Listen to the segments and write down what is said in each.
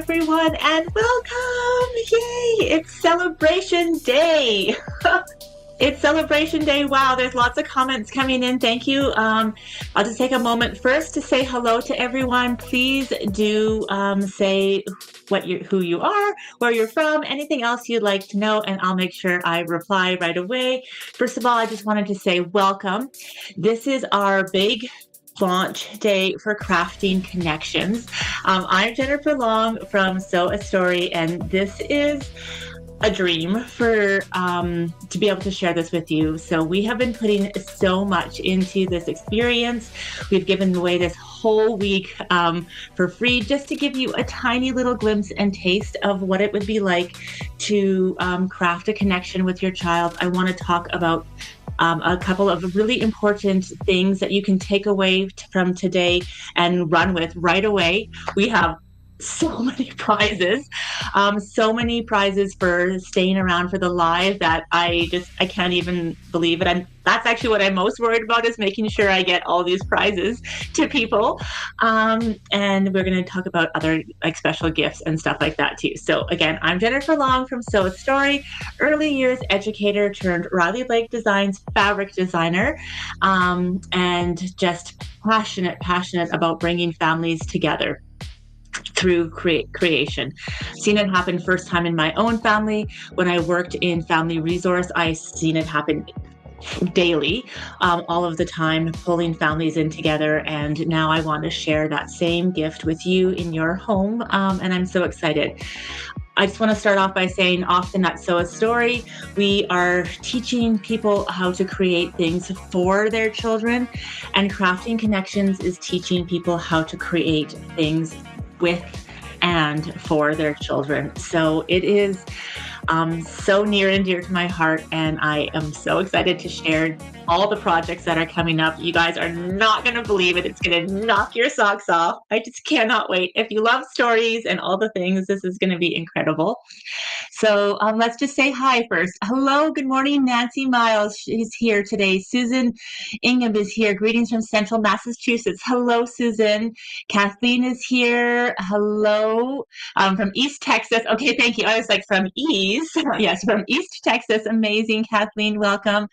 everyone, and welcome! Yay! It's Celebration Day! It's Celebration Day. Wow, there's lots of comments coming in. Thank you. I'll just take a moment first to say hello to everyone. Please do say who you are, where you're from, anything else you'd like to know, and I'll make sure I reply right away. First of all, I just wanted to say welcome. This is our big launch day for Crafting Connections. I'm Jennifer Long from Sew a Story, and this is a dream for to be able to share this with you. So we have been putting so much into this experience. We've given away this whole week for free, just to give you a tiny little glimpse and taste of what it would be like to craft a connection with your child. I want to talk about a couple of really important things that you can take away from today and run with right away. We have so many prizes for staying around for the live that I can't even believe it. And that's actually what I'm most worried about, is making sure I get all these prizes to people. And we're going to talk about other special gifts and stuff like that too. So again, I'm Jennifer Long from Sew a Story, early years educator turned Riley Blake Designs fabric designer, and just passionate about bringing families together through creation. Seen it happen first time in my own family. When I worked in family resource, I seen it happen daily, all of the time, pulling families in together. And now I want to share that same gift with you in your home. And I'm so excited. I just want to start off by saying, often at Sew a Story, we are teaching people how to create things for their children, and Crafting Connections is teaching people how to create things with and for their children. So it is so near and dear to my heart, and I am so excited to share all the projects that are coming up. You guys are not going to believe it. It's going to knock your socks off. I just cannot wait. If you love stories and all the things, this is going to be incredible. So let's just say hi first. Hello, good morning, Nancy Miles. She's here today. Susan Ingham is here. Greetings from Central Massachusetts. Hello, Susan. Kathleen is here. Hello, from East Texas. Okay, thank you. I was like, from East. Yes, from East Texas. Amazing, Kathleen. Welcome.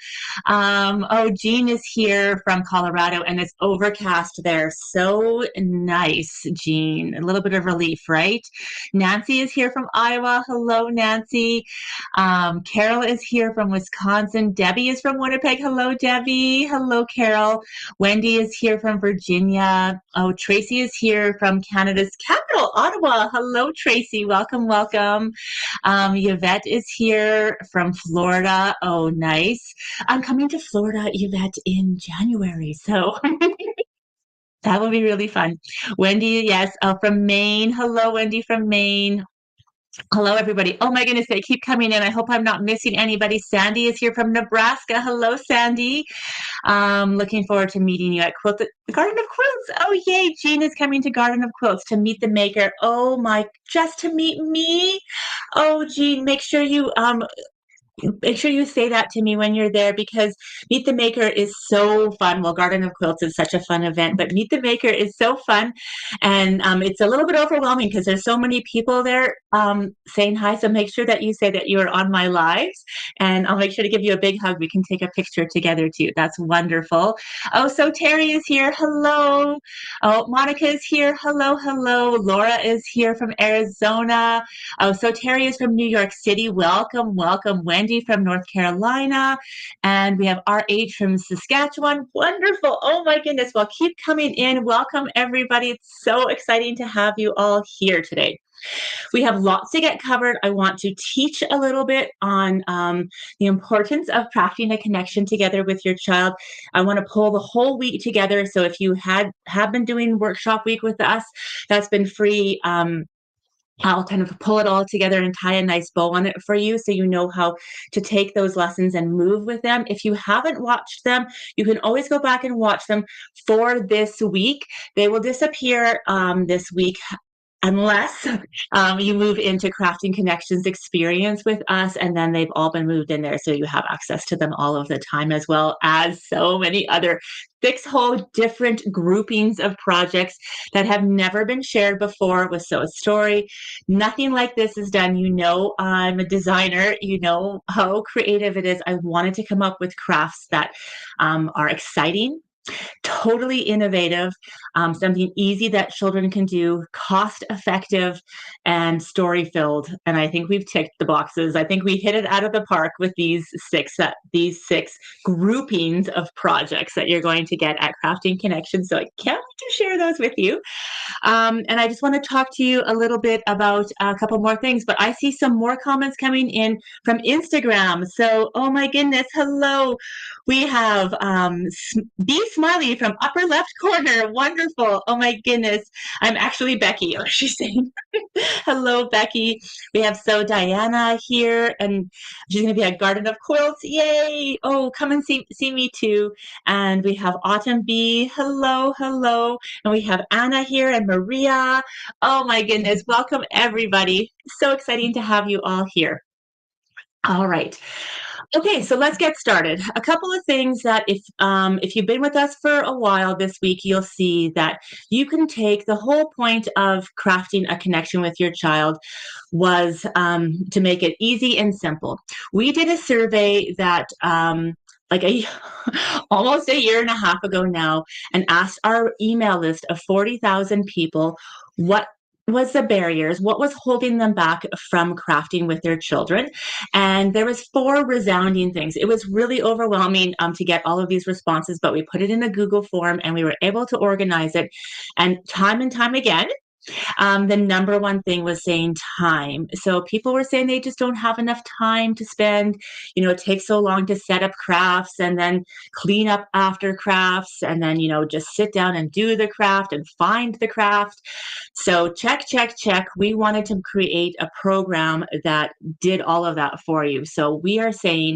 Jean is here from Colorado, and it's overcast there. So nice, Jean. A little bit of relief, right? Nancy is here from Iowa. Hello, Nancy. Carol is here from Wisconsin. Debbie is from Winnipeg. Hello, Debbie. Hello, Carol. Wendy is here from Virginia. Oh, Tracy is here from Canada's capital, Ottawa. Hello, Tracy. Welcome, welcome. Yvette is here from Florida. Oh, nice. I'm coming to Florida, Yvette, in January. So that will be really fun. Wendy, yes, from Maine. Hello, Wendy from Maine. Hello, everybody. Oh my goodness, they keep coming in. I hope I'm not missing anybody. Sandy is here from Nebraska. Hello, Sandy. Looking forward to meeting you at Garden of Quilts. Oh, yay. Jean is coming to Garden of Quilts to meet the maker. Oh my, just to meet me. Oh, Jean, make sure you say that to me when you're there, because Meet the Maker is so fun. Well, Garden of Quilts is such a fun event, but Meet the Maker is so fun. And it's a little bit overwhelming because there's so many people there saying hi. So make sure that you say that you are on my lives, and I'll make sure to give you a big hug. We can take a picture together too. That's wonderful. Oh, so Terry is here. Hello. Oh, Monica is here. Hello, hello. Laura is here from Arizona. Oh, so Terry is from New York City. Welcome, welcome. Wendy from North Carolina, and we have RH from Saskatchewan. Wonderful. Oh my goodness. Well, keep coming in. Welcome, everybody. It's so exciting to have you all here today. We have lots to get covered. I want to teach a little bit on the importance of crafting a connection together with your child. I want to pull the whole week together. So if you have been doing workshop week with us, that's been free. I'll kind of pull it all together and tie a nice bow on it for you, so you know how to take those lessons and move with them. If you haven't watched them, you can always go back and watch them for this week. They will disappear this week. unless you move into Crafting Connections experience with us, and then they've all been moved in there. So you have access to them all of the time, as well as so many other six whole different groupings of projects that have never been shared before with So Story. Nothing like this is done. You know, I'm a designer. You know how creative it is. I wanted to come up with crafts that are exciting, totally innovative, something easy that children can do, cost effective, and story filled. And I think we've ticked the boxes. I think we hit it out of the park with these six groupings of projects that you're going to get at Crafting Connection. So I can't wait to share those with you. And I just want to talk to you a little bit about a couple more things, but I see some more comments coming in from Instagram. So, oh my goodness, hello. We have B Smiley from upper left corner. Wonderful. Oh my goodness. I'm actually Becky, or she's saying. Hello, Becky. We have So Diana here, and she's going to be at Garden of Quilts. Yay. Oh, come and see me too. And we have Autumn B. Hello, hello. And we have Anna here and Maria. Oh my goodness. Welcome, everybody. So exciting to have you all here. All right. Okay, so let's get started. A couple of things that if you've been with us for a while this week, you'll see that you can take the whole point of crafting a connection with your child was to make it easy and simple. We did a survey that like almost a year and a half ago now, and asked our email list of 40,000 people what was the barriers, what was holding them back from crafting with their children. And there was four resounding things. It was really overwhelming to get all of these responses, but we put it in a Google form and we were able to organize it. And time again, the number one thing was saying time. So people were saying they just don't have enough time to spend. You know, it takes so long to set up crafts and then clean up after crafts and then, just sit down and do the craft and find the craft. So check, check, check. We wanted to create a program that did all of that for you. So we are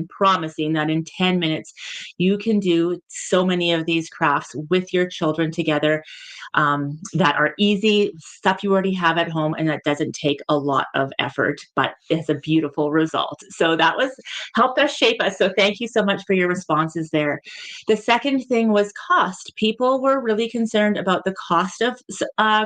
promising that in 10 minutes, you can do so many of these crafts with your children together that are easy, stuff you already have at home, and that doesn't take a lot of effort, but it's a beautiful result. So that was helped us shape us. So thank you so much for your responses there. The second thing was cost. People were really concerned about the cost of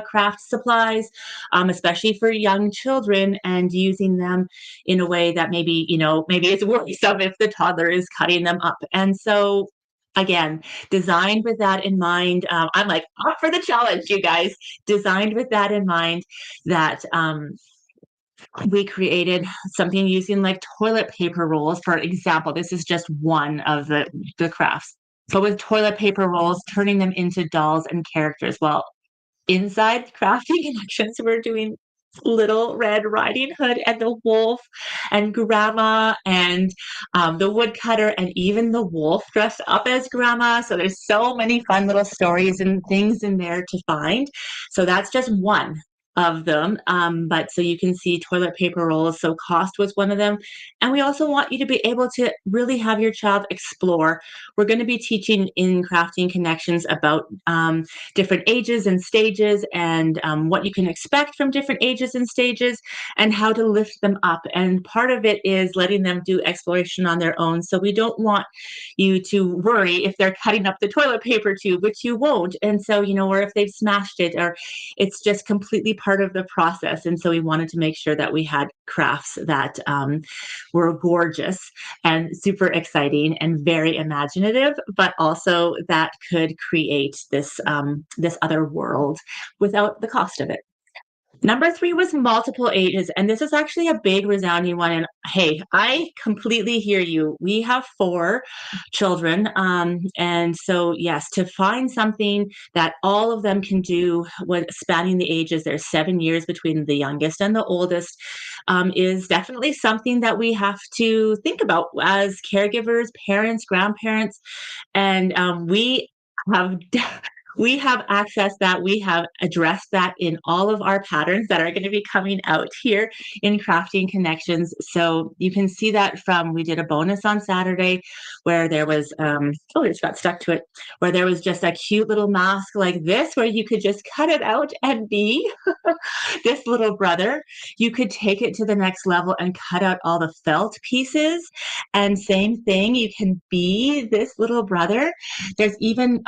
craft supplies, especially for young children, and using them in a way that maybe it's worrisome if the toddler is cutting them up. And so again, designed with that in mind. I'm like up for the challenge, you guys. Designed with that in mind, that we created something using like toilet paper rolls. For example, this is just one of the crafts. So with toilet paper rolls, turning them into dolls and characters. Well, inside Crafting Connections, we're doing Little Red Riding Hood and the wolf and grandma and the woodcutter and even the wolf dressed up as grandma. So there's so many fun little stories and things in there to find. So that's just one of them. But so you can see toilet paper rolls. So cost was one of them. And we also want you to be able to really have your child explore. We're going to be teaching in Crafting Connections about different ages and stages and what you can expect from different ages and stages and how to lift them up. And part of it is letting them do exploration on their own. So we don't want you to worry if they're cutting up the toilet paper tube, which you won't. And so, or if they've smashed it, or it's just completely part of the process. And so we wanted to make sure that we had crafts that were gorgeous and super exciting and very imaginative, but also that could create this other world without the cost of it. Number three was multiple ages, and this is actually a big resounding one. And hey, I completely hear you. We have four children, and so yes, to find something that all of them can do, when spanning the ages, there's 7 years between the youngest and the oldest, is definitely something that we have to think about as caregivers, parents, grandparents, and we have. we have accessed that. We have addressed that in all of our patterns that are going to be coming out here in Crafting Connections. So you can see that from, we did a bonus on Saturday where there was, oh, it just got stuck to it, where there was just a cute little mask like this, where you could just cut it out and be this little brother. You could take it to the next level and cut out all the felt pieces. And same thing, you can be this little brother. There's even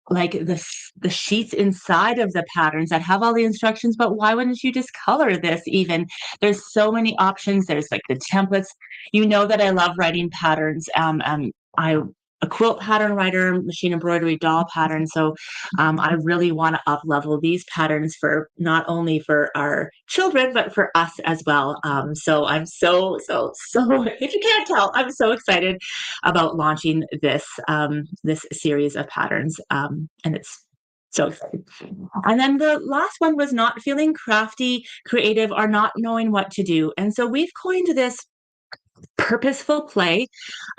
like the sheets inside of the patterns that have all the instructions, but why wouldn't you just color this even? There's so many options. There's like the templates. You know that I love writing patterns. I a quilt pattern writer, machine embroidery doll pattern. So I really want to up level these patterns for not only for our children, but for us as well. So I'm so, if you can't tell, I'm so excited about launching this series of patterns. And it's so exciting. And then the last one was not feeling crafty, creative, or not knowing what to do. And so we've coined this purposeful play.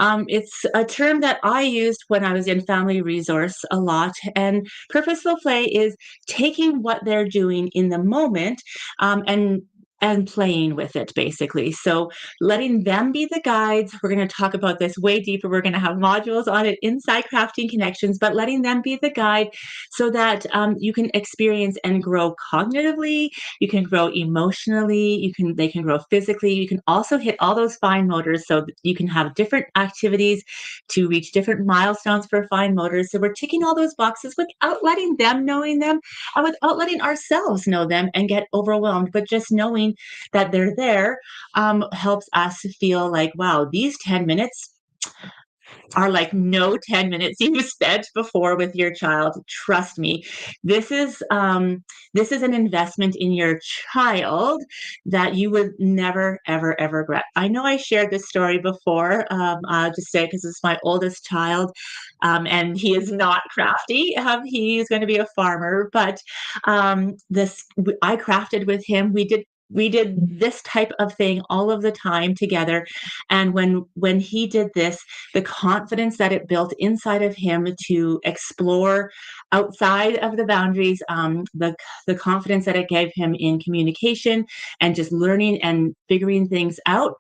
It's a term that I used when I was in family resource a lot. And purposeful play is taking what they're doing in the moment and playing with it, basically. So letting them be the guides. We're going to talk about this way deeper. We're going to have modules on it inside Crafting Connections, but letting them be the guide so that you can experience and grow cognitively. You can grow emotionally. They can grow physically. You can also hit all those fine motors, so that you can have different activities to reach different milestones for fine motors. So we're ticking all those boxes without letting them knowing them, and without letting ourselves know them and get overwhelmed. But just knowing that they're there helps us feel like, wow, these 10 minutes are like no 10 minutes you've spent before with your child. Trust me, this is an investment in your child that you would never, ever, ever regret. I know I shared this story before. I'll just say, because it's my oldest child, and he is not crafty. He's going to be a farmer, but this I crafted with him. We did this type of thing all of the time together. And when he did this, the confidence that it built inside of him to explore outside of the boundaries, the confidence that it gave him in communication and just learning and figuring things out.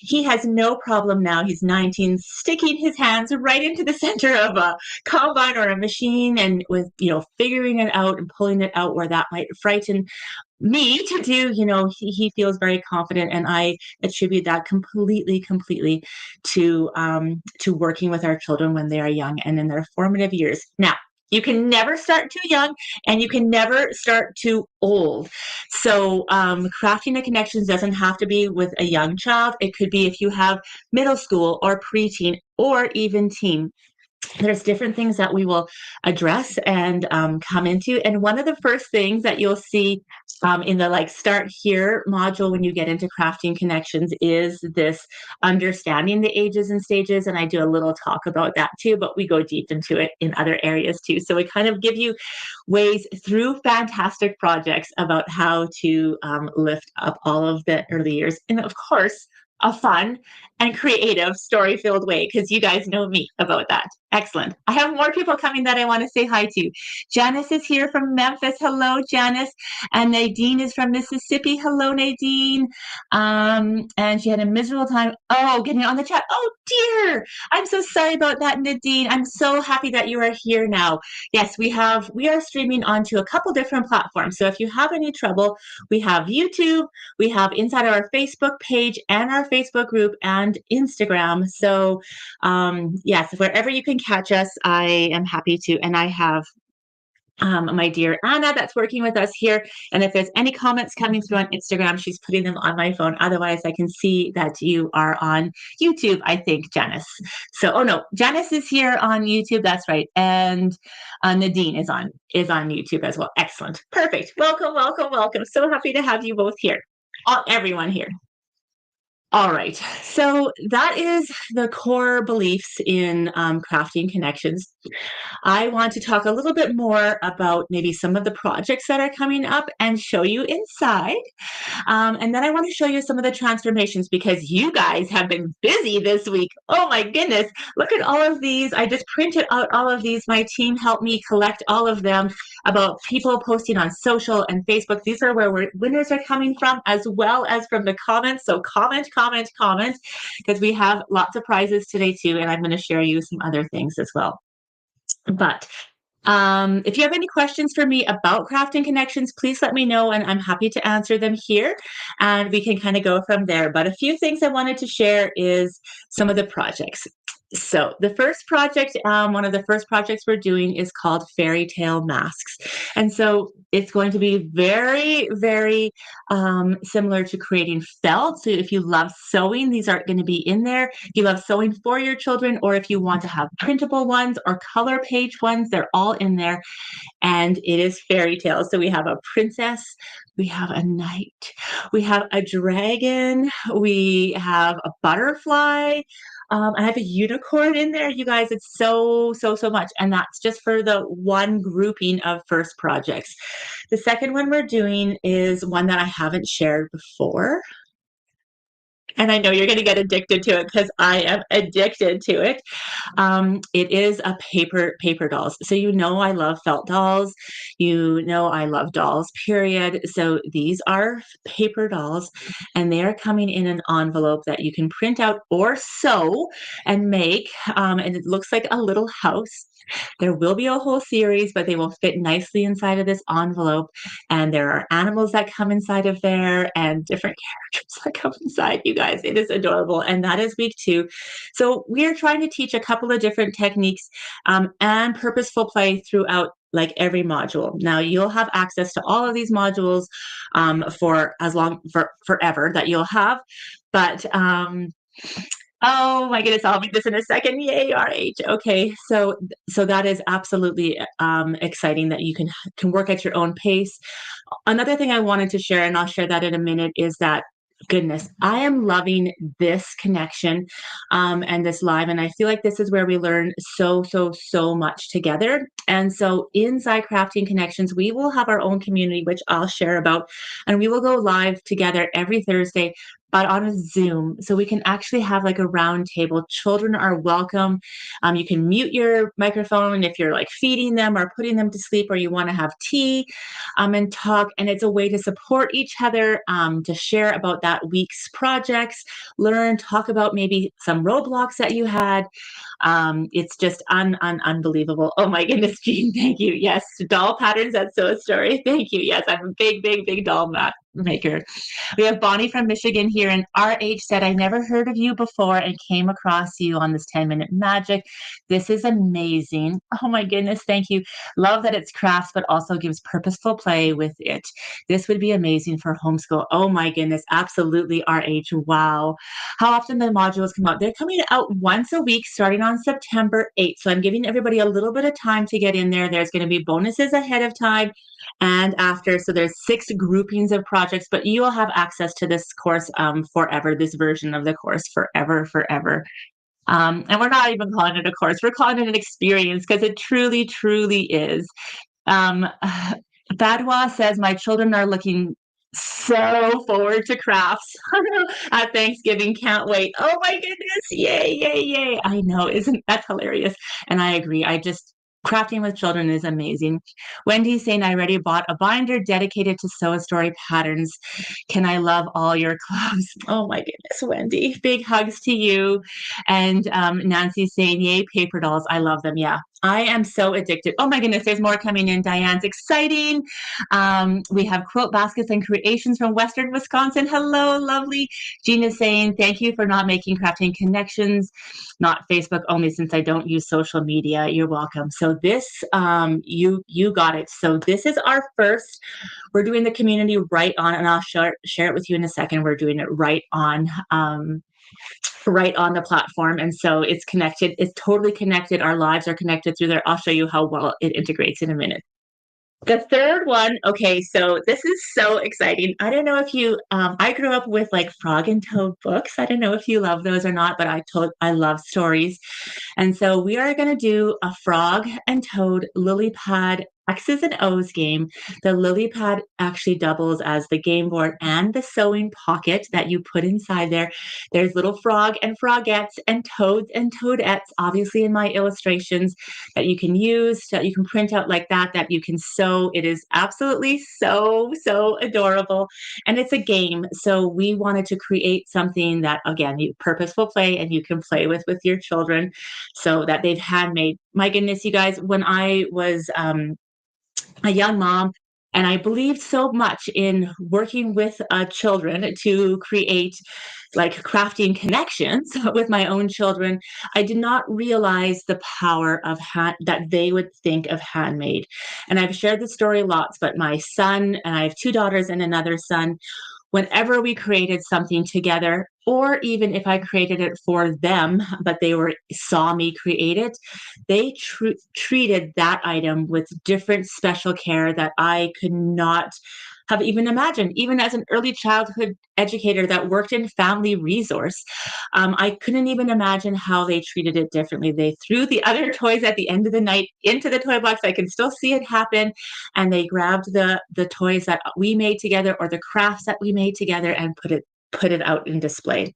He has no problem now. He's 19, sticking his hands right into the center of a combine or a machine, and with figuring it out and pulling it out where that might frighten me to do. He feels very confident, and I attribute that completely to working with our children when they are young and in their formative years. Now, you can never start too young, and you can never start too old. So Crafting the Connections doesn't have to be with a young child. It could be if you have middle school or preteen or even teen. There's different things that we will address and come into. And one of the first things that you'll see in the Start Here module when you get into Crafting Connections is this understanding the ages and stages. And I do a little talk about that too, but we go deep into it in other areas too. So we kind of give you ways through fantastic projects about how to lift up all of the early years. And of course, a fun and creative story-filled way, because you guys know me about that. Excellent. I have more people coming that I want to say hi to. Janice is here from Memphis. Hello, Janice. And Nadine is from Mississippi. Hello, Nadine. And she had a miserable time. Oh, getting on the chat. Oh, dear. I'm so sorry about that, Nadine. I'm so happy that you are here now. Yes, we are streaming onto a couple different platforms. So if you have any trouble, we have YouTube, we have inside our Facebook page and our Facebook group and Instagram. So yes, wherever you can catch us, I am happy to. And I have my dear Anna that's working with us here. And if there's any comments coming through on Instagram, she's putting them on my phone. Otherwise, I can see that you are on YouTube, I think, Janice. So, oh no, Janice is here on YouTube. That's right. And Nadine is on YouTube as well. Excellent. Perfect. Welcome, welcome, welcome. So happy to have you both here. Everyone here. All right. So that is the core beliefs in crafting connections. I want to talk a little bit more about maybe some of the projects that are coming up and show you inside. And then I want to show you some of the transformations because you guys have been busy this week. Oh my goodness. Look at all of these. I just printed out all of these. My team helped me collect all of them about people posting on social and Facebook. These are where winners are coming from, as well as from the comments. So comment, comment, comment, because we have lots of prizes today too. And I'm going to share you some other things as well. But if you have any questions for me about crafting connections, please let me know and I'm happy to answer them here and we can kind of go from there. But a few things I wanted to share is some of the projects. So the first project, one of the first projects we're doing is called Fairy Tale Masks. And so it's going to be very, very similar to creating felt. So if you love sewing, these are going to be in there. If you love sewing for your children, or if you want to have printable ones or color page ones, they're all in there. And it is fairy tales. So we have a princess, we have a knight, we have a dragon, we have a butterfly. I have a unicorn in there, you guys. It's so, so, so much. And that's just for the one grouping of first projects. The second one we're doing is one that I haven't shared before. And I know you're going to get addicted to it because I am addicted to it. It is a paper dolls. So you know I love felt dolls. You know I love dolls, period. So these are paper dolls, and they are coming in an envelope that you can print out or sew and make. And it looks like a little house. There will be a whole series, but they will fit nicely inside of this envelope. And there are animals that come inside of there and different characters that come inside, you guys. It is adorable. And that is week 2. So we are trying to teach a couple of different techniques and purposeful play throughout like every module. Now you'll have access to all of these modules for as long for forever that you'll have, but oh my goodness, I'll make this in a second. Yay, RH. Okay, so that is absolutely exciting that you can work at your own pace. Another thing I wanted to share, and I'll share that in a minute, is that goodness, I am loving this connection and this live. And I feel like this is where we learn so, so, so much together. And so inside Crafting Connections, we will have our own community, which I'll share about, and we will go live together every Thursday, but on a Zoom. So we can actually have like a round table. Children are welcome. You can mute your microphone if you're like feeding them or putting them to sleep, or you want to have tea and talk. And it's a way to support each other, to share about that week's projects, learn, talk about maybe some roadblocks that you had. It's just unbelievable. Oh my goodness, Jean, thank you. Yes, doll patterns at Sew Story. Thank you. Yes, I'm a big, big, big doll maker. We have Bonnie from Michigan here, and RH said, I never heard of you before and came across you on this 10-minute magic. This is amazing. Oh my goodness, thank you. Love that it's crafts, but also gives purposeful play with it. This would be amazing for homeschool. Oh my goodness, absolutely, RH. Wow. How often the modules come out? They're coming out once a week starting on September 8th. So I'm giving everybody a little bit of time to get in there. There's going to be bonuses ahead of time and after. So there's 6 groupings of projects, but you will have access to this course forever, this version of the course forever, forever. And we're not even calling it a course. We're calling it an experience because it truly, truly is. Um, Badwa says, my children are looking so forward to crafts at Thanksgiving. Can't wait. Oh my goodness. Yay, yay, yay. I know. Isn't that hilarious? And I agree. Crafting with children is amazing. Wendy's saying, I already bought a binder dedicated to Sew Story patterns. Can I love all your clothes? Oh my goodness, Wendy. Big hugs to you. And Nancy's saying, yay, paper dolls. I love them. Yeah. I am so addicted. Oh my goodness, there's more coming in. Diane's exciting. We have quilt baskets and creations from Western Wisconsin. Hello, lovely. Gina's saying, thank you for not making Crafting Connections, not Facebook only, since I don't use social media. You're welcome. So this, you got it. So this is our first. We're doing the community right on, and I'll share it with you in a second. We're doing it right on the platform. And so it's connected. It's totally connected. Our lives are connected through there. I'll show you how well it integrates in a minute. The third one, okay, so this is so exciting. I don't know if you, I grew up with like Frog and Toad books. I don't know if you love those or not, but I love stories. And so we are going to do a Frog and Toad lily pad X's and O's game. The lily pad actually doubles as the game board and the sewing pocket that you put inside there. There's little frog and frogettes and toads and toadettes, obviously in my illustrations that you can use, that you can print out like that, that you can sew. It is absolutely so adorable. And it's a game. So we wanted to create something that, again, you purposeful play and you can play with your children so that they've handmade. My goodness, you guys, when I was a young mom, and I believed so much in working with children to create like crafting connections with my own children. I did not realize the power of that they would think of handmade. And I've shared the story lots, but my son, and I have two daughters and another son, whenever we created something together, or even if I created it for them, but they were saw me create it, they treated that item with different special care that I could not have even imagined. Even as an early childhood educator that worked in family resource, I couldn't even imagine how they treated it differently. They threw the other toys at the end of the night into the toy box. I can still see it happen, and they grabbed the toys that we made together or the crafts that we made together and put it out in display.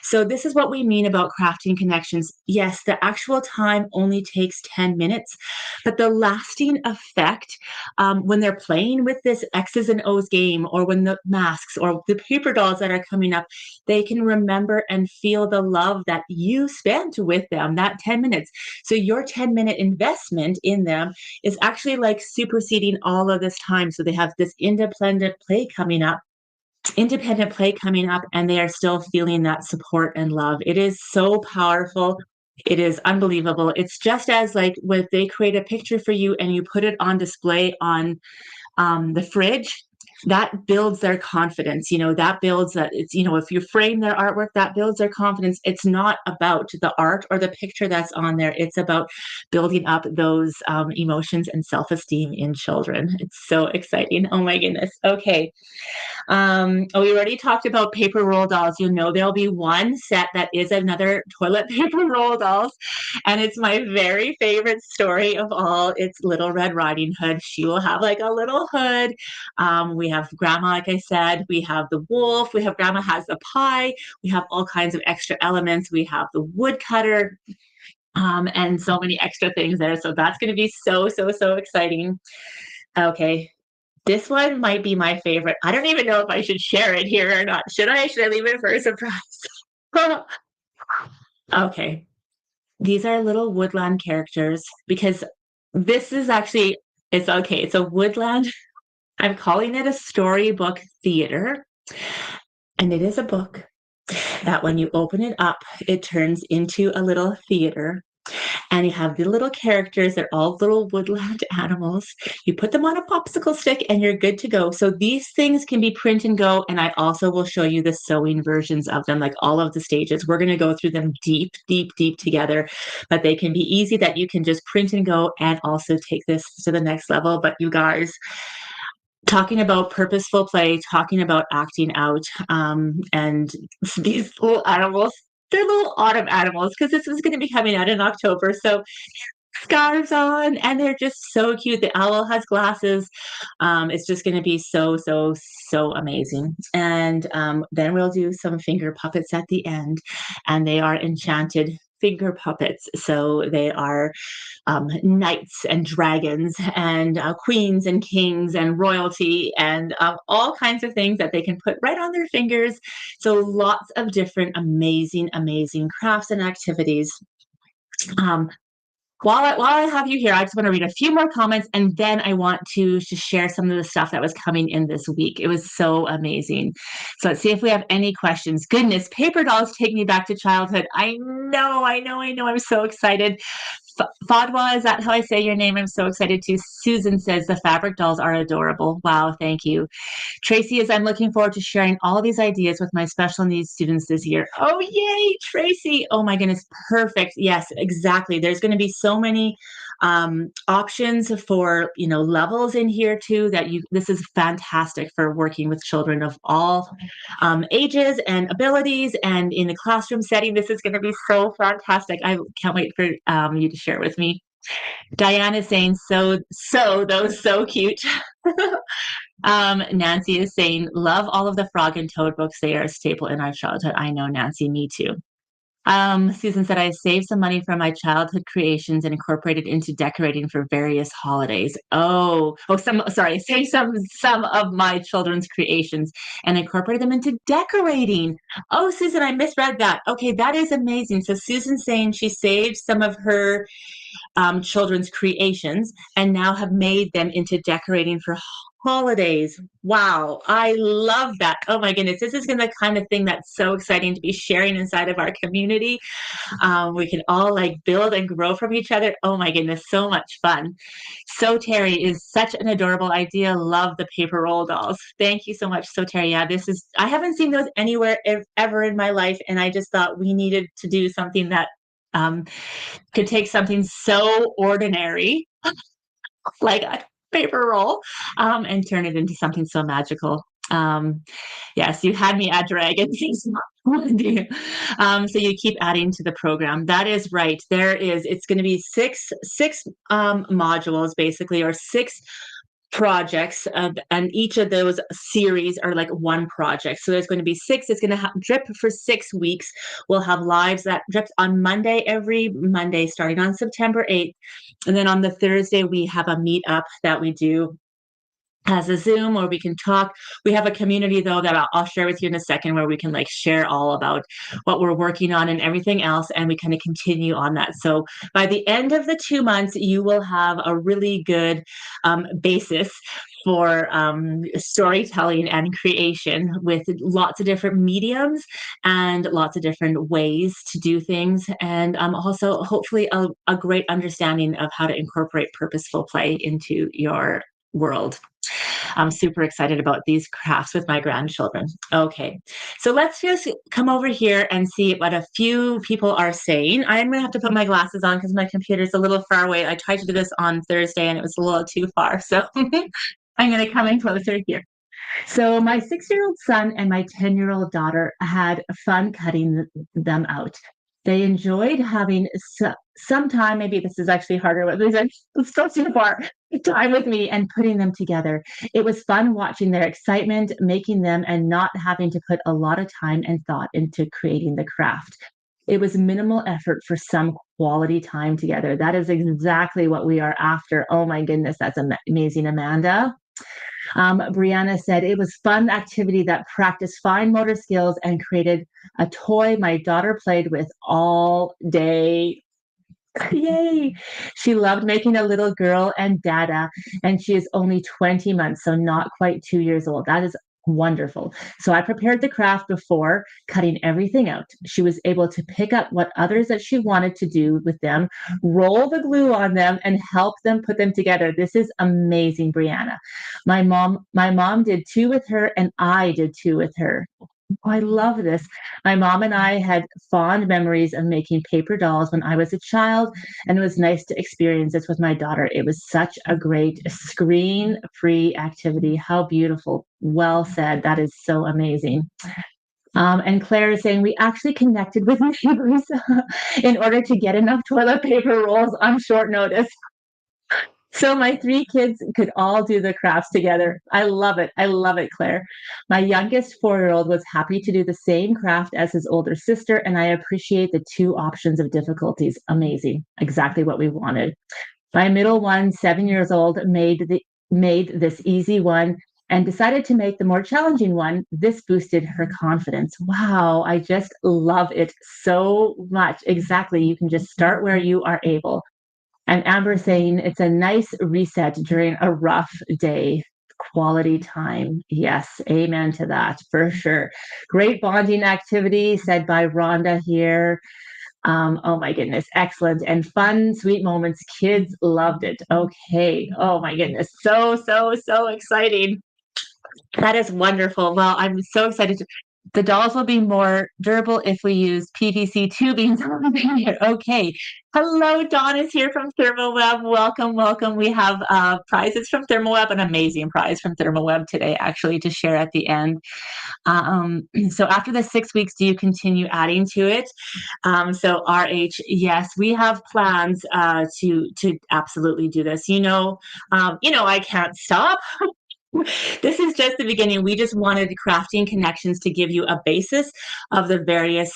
So this is what we mean about crafting connections. Yes, the actual time only takes 10 minutes, but the lasting effect when they're playing with this X's and O's game, or when the masks or the paper dolls that are coming up, they can remember and feel the love that you spent with them, that 10 minutes. So your 10-minute investment in them is actually like superseding all of this time. So they have this independent play coming up, and they are still feeling that support and love. It is so powerful. It is unbelievable. It's just as like when they create a picture for you and you put it on display on the fridge, that builds their confidence. That builds that. It's, if you frame their artwork, that builds their confidence. It's not about the art or the picture that's on there. It's about building up those emotions and self-esteem in children. It's so exciting. Oh my goodness. Okay. We already talked about paper roll dolls. There'll be one set that is another toilet paper roll dolls, and it's my very favorite story of all. It's Little Red Riding Hood. She will have like a little hood. We have Grandma, like I said. We have the wolf. We have Grandma has the pie. We have all kinds of extra elements. We have the woodcutter. And so many extra things there. So that's going to be so exciting. Okay, this one might be my favorite. I don't even know if I should share it here or not. Should I? Should I leave it for a surprise? Okay. These are little woodland characters because this is actually, it's okay. It's a woodland. I'm calling it a storybook theater. And it is a book that when you open it up, it turns into a little theater. And you have the little characters. They're all little woodland animals. You put them on a popsicle stick and you're good to go. So these things can be print and go. And I also will show you the sewing versions of them, like all of the stages. We're going to go through them deep together, but they can be easy that you can just print and go and also take this to the next level. But you guys, talking about purposeful play, talking about acting out, and these little animals, they're little autumn animals because this is going to be coming out in October. So scarves on, and they're just so cute. The owl has glasses. It's just going to be so amazing. And then we'll do some finger puppets at the end, and they are enchanted finger puppets. So they are knights and dragons and queens and kings and royalty and all kinds of things that they can put right on their fingers. So lots of different amazing crafts and activities. Um, while I have you here, I just want to read a few more comments, and then I want to share some of the stuff that was coming in this week. It was so amazing. So let's see if we have any questions. Goodness, paper dolls take me back to childhood. I know. I'm so excited. Fadwa, is that how I say your name? I'm so excited too. Susan says the fabric dolls are adorable. Wow, thank you. Tracy is, I'm looking forward to sharing all these ideas with my special needs students this year. Oh, yay, Tracy. Oh my goodness, perfect. Yes, exactly. There's going to be so many options for, levels in here too, this is fantastic for working with children of all ages and abilities, and in the classroom setting. This is going to be so fantastic. I can't wait for you to share with me. Diane is saying, those so cute. Nancy is saying, love all of the Frog and Toad books. They are a staple in our childhood. I know, Nancy, me too. Susan said, I saved some money from my childhood creations and incorporated into decorating for various holidays. Saved some of my children's creations and incorporated them into decorating. Oh, Susan, I misread that. Okay, that is amazing. So Susan's saying she saved some of her children's creations and now have made them into decorating for holidays. Wow, I love that. Oh my goodness, this is the kind of thing that's so exciting to be sharing inside of our community. We can all build and grow from each other. Oh my goodness, so much fun. So Terry is such an adorable idea. Love the paper roll dolls. Thank you so much. So Terry, yeah, I haven't seen those anywhere ever in my life, and I just thought we needed to do something that could take something so ordinary like a paper roll and turn it into something so magical. Yes, you had me at dragons. So you keep adding to the program. That is right. It's going to be six modules basically, or six projects, and each of those series are one project. So there's going to be six. It's going to drip for 6 weeks. We'll have lives that drips on every Monday starting on September 8th, and then on the Thursday we have a meet up that we do as a Zoom where we can talk. We have a community though that I'll share with you in a second, where we can share all about what we're working on and everything else, and we kind of continue on that. So by the end of the 2 months, you will have a really good basis for storytelling and creation, with lots of different mediums and lots of different ways to do things, and also hopefully a great understanding of how to incorporate purposeful play into your world. I'm super excited about these crafts with my grandchildren. Okay, so let's just come over here and see what a few people are saying. I'm going to have to put my glasses on because my computer's a little far away. I tried to do this on Thursday and it was a little too far. So I'm going to come in closer here. So my 6-year-old son and my 10-year-old daughter had fun cutting them out. They enjoyed having some time, maybe this is actually harder, but let's go too far, time with me and putting them together. It was fun watching their excitement, making them, and not having to put a lot of time and thought into creating the craft. It was minimal effort for some quality time together. That is exactly what we are after. Oh my goodness, that's amazing, Amanda. Brianna said, it was fun activity that practiced fine motor skills and created a toy my daughter played with all day. Yay! She loved making a little girl and dada, and she is only 20 months, so not quite 2 years old. That is wonderful. So I prepared the craft before cutting everything out. She was able to pick up what others that she wanted to do with them, roll the glue on them, and help them put them together. This is amazing, Brianna. My mom did 2 with her, and I did 2 with her. Oh, I love this. My mom and I had fond memories of making paper dolls when I was a child, and it was nice to experience this with my daughter. It was such a great screen-free activity. How beautiful. Well said. That is so amazing. And Claire is saying, we actually connected with neighbors in order to get enough toilet paper rolls on short notice. So my 3 kids could all do the crafts together. I love it. I love it, Claire. My youngest 4-year-old was happy to do the same craft as his older sister, and I appreciate the 2 options of difficulties. Amazing. Exactly what we wanted. My middle one, 7 years old, made this easy one and decided to make the more challenging one. This boosted her confidence. Wow, I just love it so much. Exactly. You can just start where you are able. And Amber saying it's a nice reset during a rough day. Quality time. Yes, amen to that for sure. Great bonding activity said by Rhonda here. Oh my goodness, excellent and fun, sweet moments. Kids loved it. Okay. Oh my goodness, so exciting. That is wonderful. Well, I'm so excited to. The dolls will be more durable if we use PVC tubing. Okay. Hello, Dawn is here from ThermoWeb. Welcome, welcome. We have prizes from ThermoWeb, an amazing prize from ThermoWeb today, actually, to share at the end. So after the 6 weeks, do you continue adding to it? So RH, yes, we have plans to absolutely do this. I can't stop. This is just the beginning. We just wanted Crafting Connections to give you a basis of the various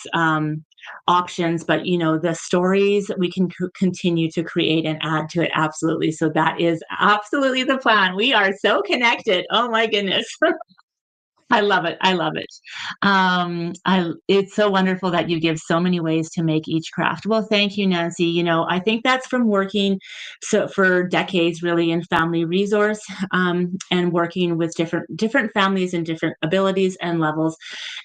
options, but the stories we can continue to create and add to it. Absolutely. So that is absolutely the plan. We are so connected. Oh my goodness. I love it. I love it. It's so wonderful that you give so many ways to make each craft. Well, thank you, Nancy. I think that's from working for decades, really, in family resource, and working with different families and different abilities and levels,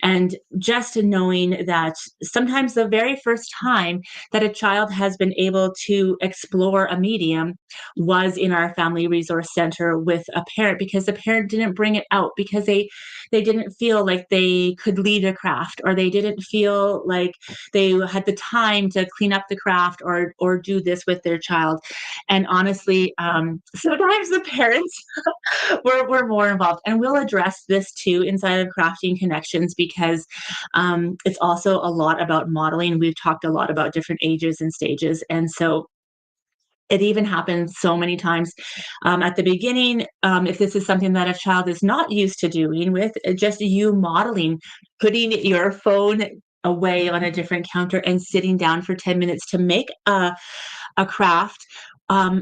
and just knowing that sometimes the very first time that a child has been able to explore a medium was in our family resource center with a parent, because the parent didn't bring it out because they didn't feel like they could lead a craft, or they didn't feel like they had the time to clean up the craft or do this with their child. And honestly, sometimes the parents were more involved, and we'll address this too inside of Crafting Connections, because it's also a lot about modeling. We've talked a lot about different ages and stages, and so it even happens so many times at the beginning. If this is something that a child is not used to doing, with just you modeling, putting your phone away on a different counter and sitting down for 10 minutes to make a craft.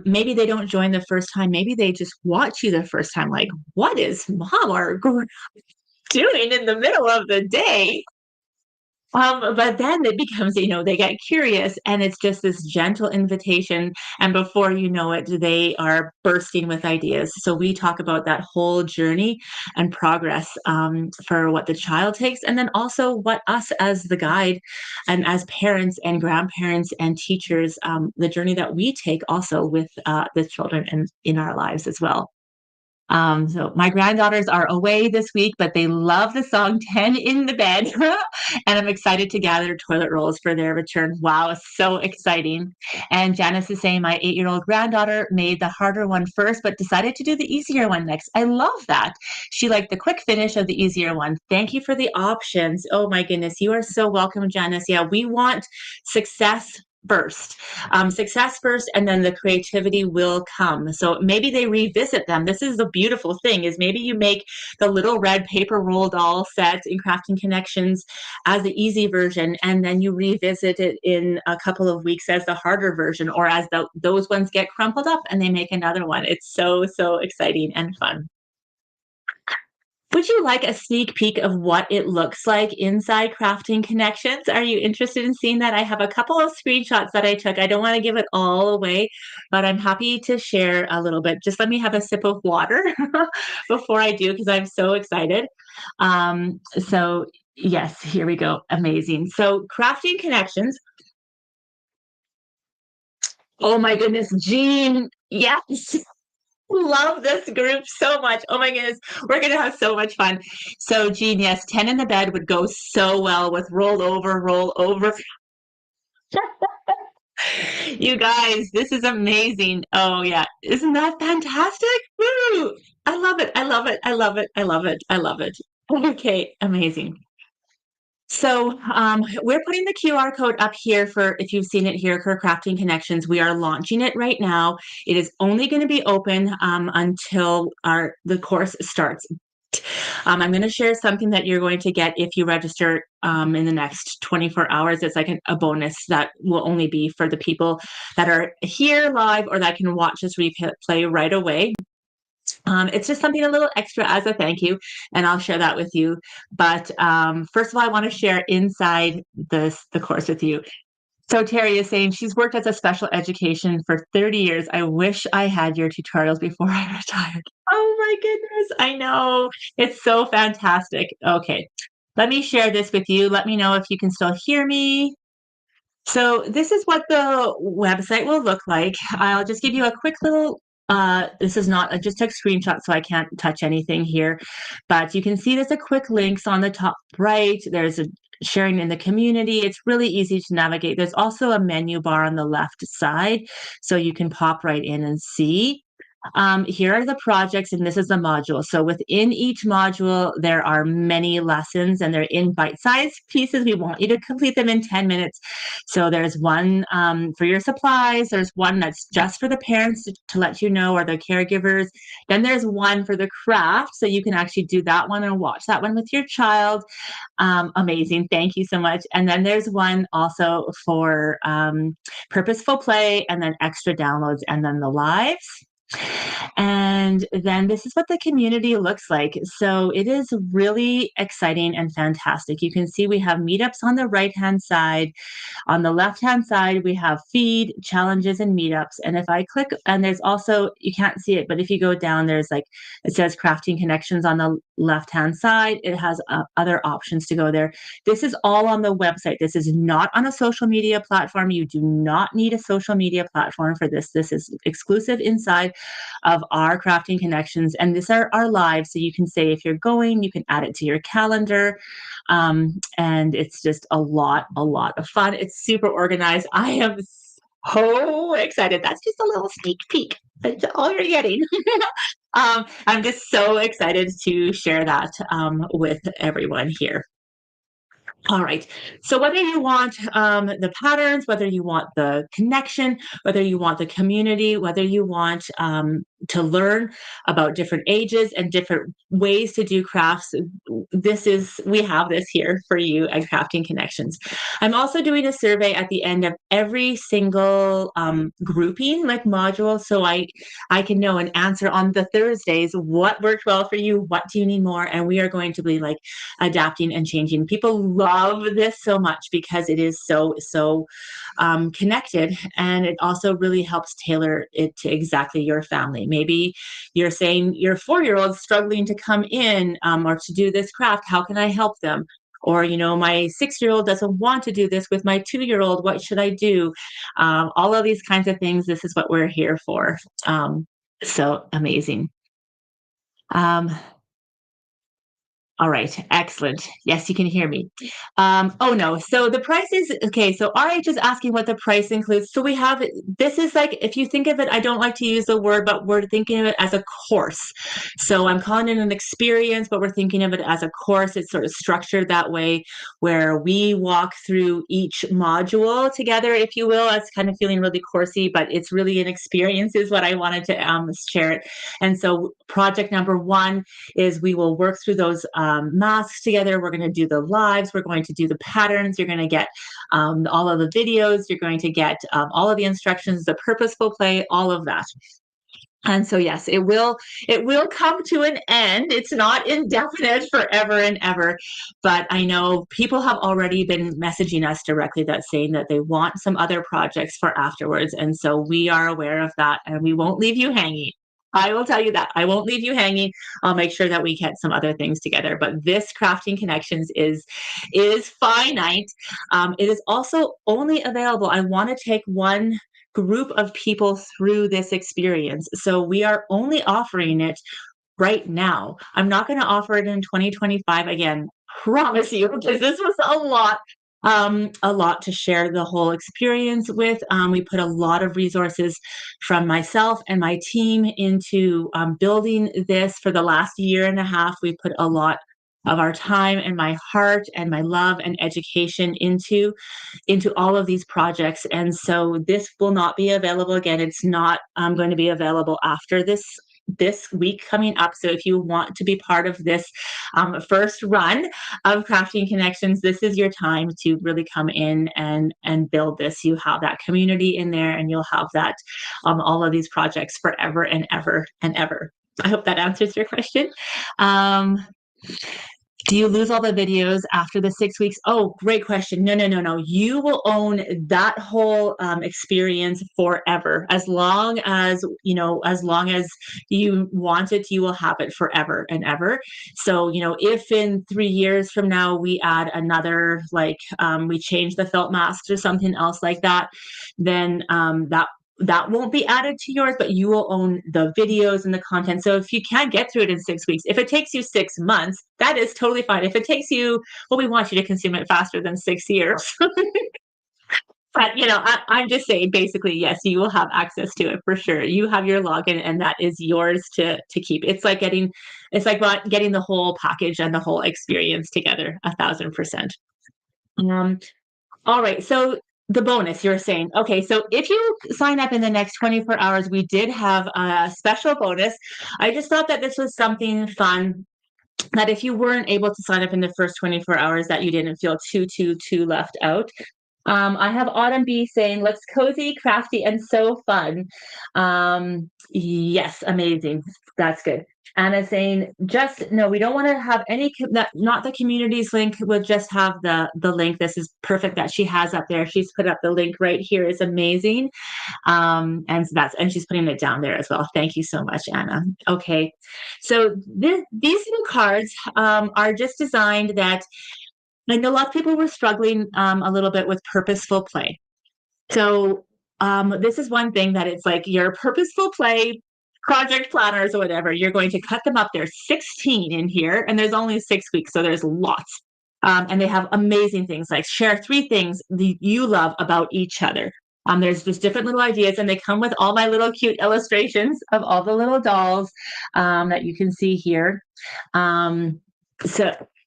Maybe they don't join the first time. Maybe they just watch you the first time, like, what is mom or doing in the middle of the day? But then it becomes, they get curious, and it's just this gentle invitation. And before you know it, they are bursting with ideas. So we talk about that whole journey and progress, for what the child takes, and then also what us as the guide and as parents and grandparents and teachers, the journey that we take also with the children and in our lives as well. So my granddaughters are away this week, but they love the song 10 in the Bed. And I'm excited to gather toilet rolls for their return. Wow, so exciting. And Janice is saying my 8-year-old granddaughter made the harder one first, but decided to do the easier one next. I love that. She liked the quick finish of the easier one. Thank you for the options. Oh my goodness. You are so welcome, Janice. Yeah, we want success first. Success first, and then the creativity will come. So maybe they revisit them. This is the beautiful thing, is maybe you make the little red paper roll doll set in Crafting Connections as the easy version, and then you revisit it in a couple of weeks as the harder version, or as those ones get crumpled up and they make another one. It's so exciting and fun. Would you like a sneak peek of what it looks like inside Crafting Connections? Are you interested in seeing that? I have a couple of screenshots that I took. I don't want to give it all away, but I'm happy to share a little bit. Just let me have a sip of water before I do, because I'm so excited. So yes, here we go. Amazing. So Crafting Connections. Oh my goodness, Jean. Yes. Love this group so much. Oh my goodness. We're going to have so much fun. So, Jean, yes, 10 in the Bed would go so well with roll over, roll over. You guys, this is amazing. Oh, yeah. Isn't that fantastic? Woo! I love it. I love it. I love it. I love it. I love it. Okay, amazing. So we're putting the QR code up here for, if you've seen it here, for Crafting Connections. We are launching it right now. It is only going to be open until the course starts. I'm going to share something that you're going to get if you register in the next 24 hours. It's like a bonus that will only be for the people that are here live, or that can watch this replay right away. It's just something a little extra as a thank you, and I'll share that with you. But first of all, I want to share inside the course with you. So Terry is saying she's worked as a special education for 30 years. I wish I had your tutorials before I retired. Oh my goodness, I know. It's so fantastic. Okay, let me share this with you. Let me know if you can still hear me. So this is what the website will look like. I'll just give you a quick little, this is not, I just took screenshot, so I can't touch anything here, but you can see there's a quick links on the top right. There's a sharing in the community. It's really easy to navigate. There's also a menu bar on the left side, so you can pop right in and see. Here are the projects, and this is the module. So within each module, there are many lessons, and they're in bite-sized pieces. We want you to complete them in 10 minutes. So there's one for your supplies. There's one that's just for the parents to let you know, or the caregivers. Then there's one for the craft, so you can actually do that one and watch that one with your child. Amazing. Thank you so much. And then there's one also for purposeful play, and then extra downloads, and then the lives. And then this is what the community looks like. So it is really exciting and fantastic. You can see we have meetups on the right-hand side. On the left-hand side, we have feed, challenges, and meetups. And if I click, and there's also, you can't see it, but if you go down, there's like, it says Crafting Connections on the left-hand side. It has other options to go there. This is all on the website. This is not on a social media platform. You do not need a social media platform for this. This is exclusive inside of our Crafting Connections. And these are our lives. So you can say if you're going, you can add it to your calendar. And it's just a lot of fun. It's super organized. I am so excited. That's just a little sneak peek. That's all you're getting. I'm just so excited to share that with everyone here. All right. So whether you want the patterns, whether you want the connection, whether you want the community, whether you want to learn about different ages and different ways to do crafts, we have this here for you at Crafting Connections. I'm also doing a survey at the end of every single grouping, like module, so I can know and answer on the Thursdays what worked well for you, what do you need more, and we are going to be like adapting and changing. People love this so much because it is so connected, and it also really helps tailor it to exactly your family. Maybe you're saying your 4-year-old struggling to come in or to do this craft. How can I help them? Or, my 6-year-old doesn't want to do this with my 2-year-old. What should I do? All of these kinds of things. This is what we're here for. So amazing. All right, excellent. Yes, you can hear me. Oh no, so the price is okay. So RH is asking what the price includes. So we have, this is like, if you think of it, I don't like to use the word, but we're thinking of it as a course. So I'm calling it an experience, but we're thinking of it as a course. It's sort of structured that way, where we walk through each module together, if you will. It's kind of feeling really coursey, but it's really an experience is what I wanted to share it. And so project number 1 is we will work through those masks together. We're going to do the lives. We're going to do the patterns. You're going to get all of the videos. You're going to get all of the instructions, the purposeful play, all of that. And so, yes, it will come to an end. It's not indefinite forever and ever, but I know people have already been messaging us directly that saying that they want some other projects for afterwards. And so we are aware of that, and we won't leave you hanging. I will tell you that. I won't leave you hanging. I'll make sure that we get some other things together. But this Crafting Connections is finite. It is also only available. I want to take one group of people through this experience. So we are only offering it right now. I'm not going to offer it in 2025 again, promise you, because this was a lot to share the whole experience with. We put a lot of resources from myself and my team into building this for the last year and a half. We put a lot of our time and my heart and my love and education into all of these projects. And so this will not be available again. It's not going to be available after this week coming up. So if you want to be part of this first run of Crafting Connections, this is your time to really come in and build this. You have that community in there, and you'll have that all of these projects forever and ever and ever. I hope that answers your question. Do you lose all the videos after the 6 weeks? Oh, great question. No, no, no, no. You will own that whole experience forever. As long as you want it, you will have it forever and ever. So, if in 3 years from now we add another, we change the felt masks or something else like that, then that won't be added to yours, but you will own the videos and the content. So if you can't get through it in 6 weeks, if it takes you 6 months, that is totally fine. If it takes you, well, we want you to consume it faster than 6 years. But I'm just saying, basically, yes, you will have access to it for sure. You have your login, and that is yours to keep. It's like getting the whole package and the whole experience together, 1,000%. All right. So the bonus you're saying, okay, so if you sign up in the next 24 hours, we did have a special bonus. I just thought that this was something fun, that if you weren't able to sign up in the first 24 hours, that you didn't feel too left out. I have Autumn B saying, let's cozy, crafty, and so fun. Yes, amazing. That's good. Anna saying, just no, we don't want to have any, not the communities link. We'll just have the link. This is perfect that she has up there. She's put up the link right here. It's amazing. And she's putting it down there as well. Thank you so much, Anna. Okay. So these new cards are just designed that I know a lot of people were struggling a little bit with purposeful play. So this is one thing that it's like your purposeful play project planners or whatever, you're going to cut them up. There's 16 in here, and there's only 6 weeks, so there's lots. And they have amazing things like share 3 things you love about each other. There's just different little ideas, and they come with all my little cute illustrations of all the little dolls that you can see here.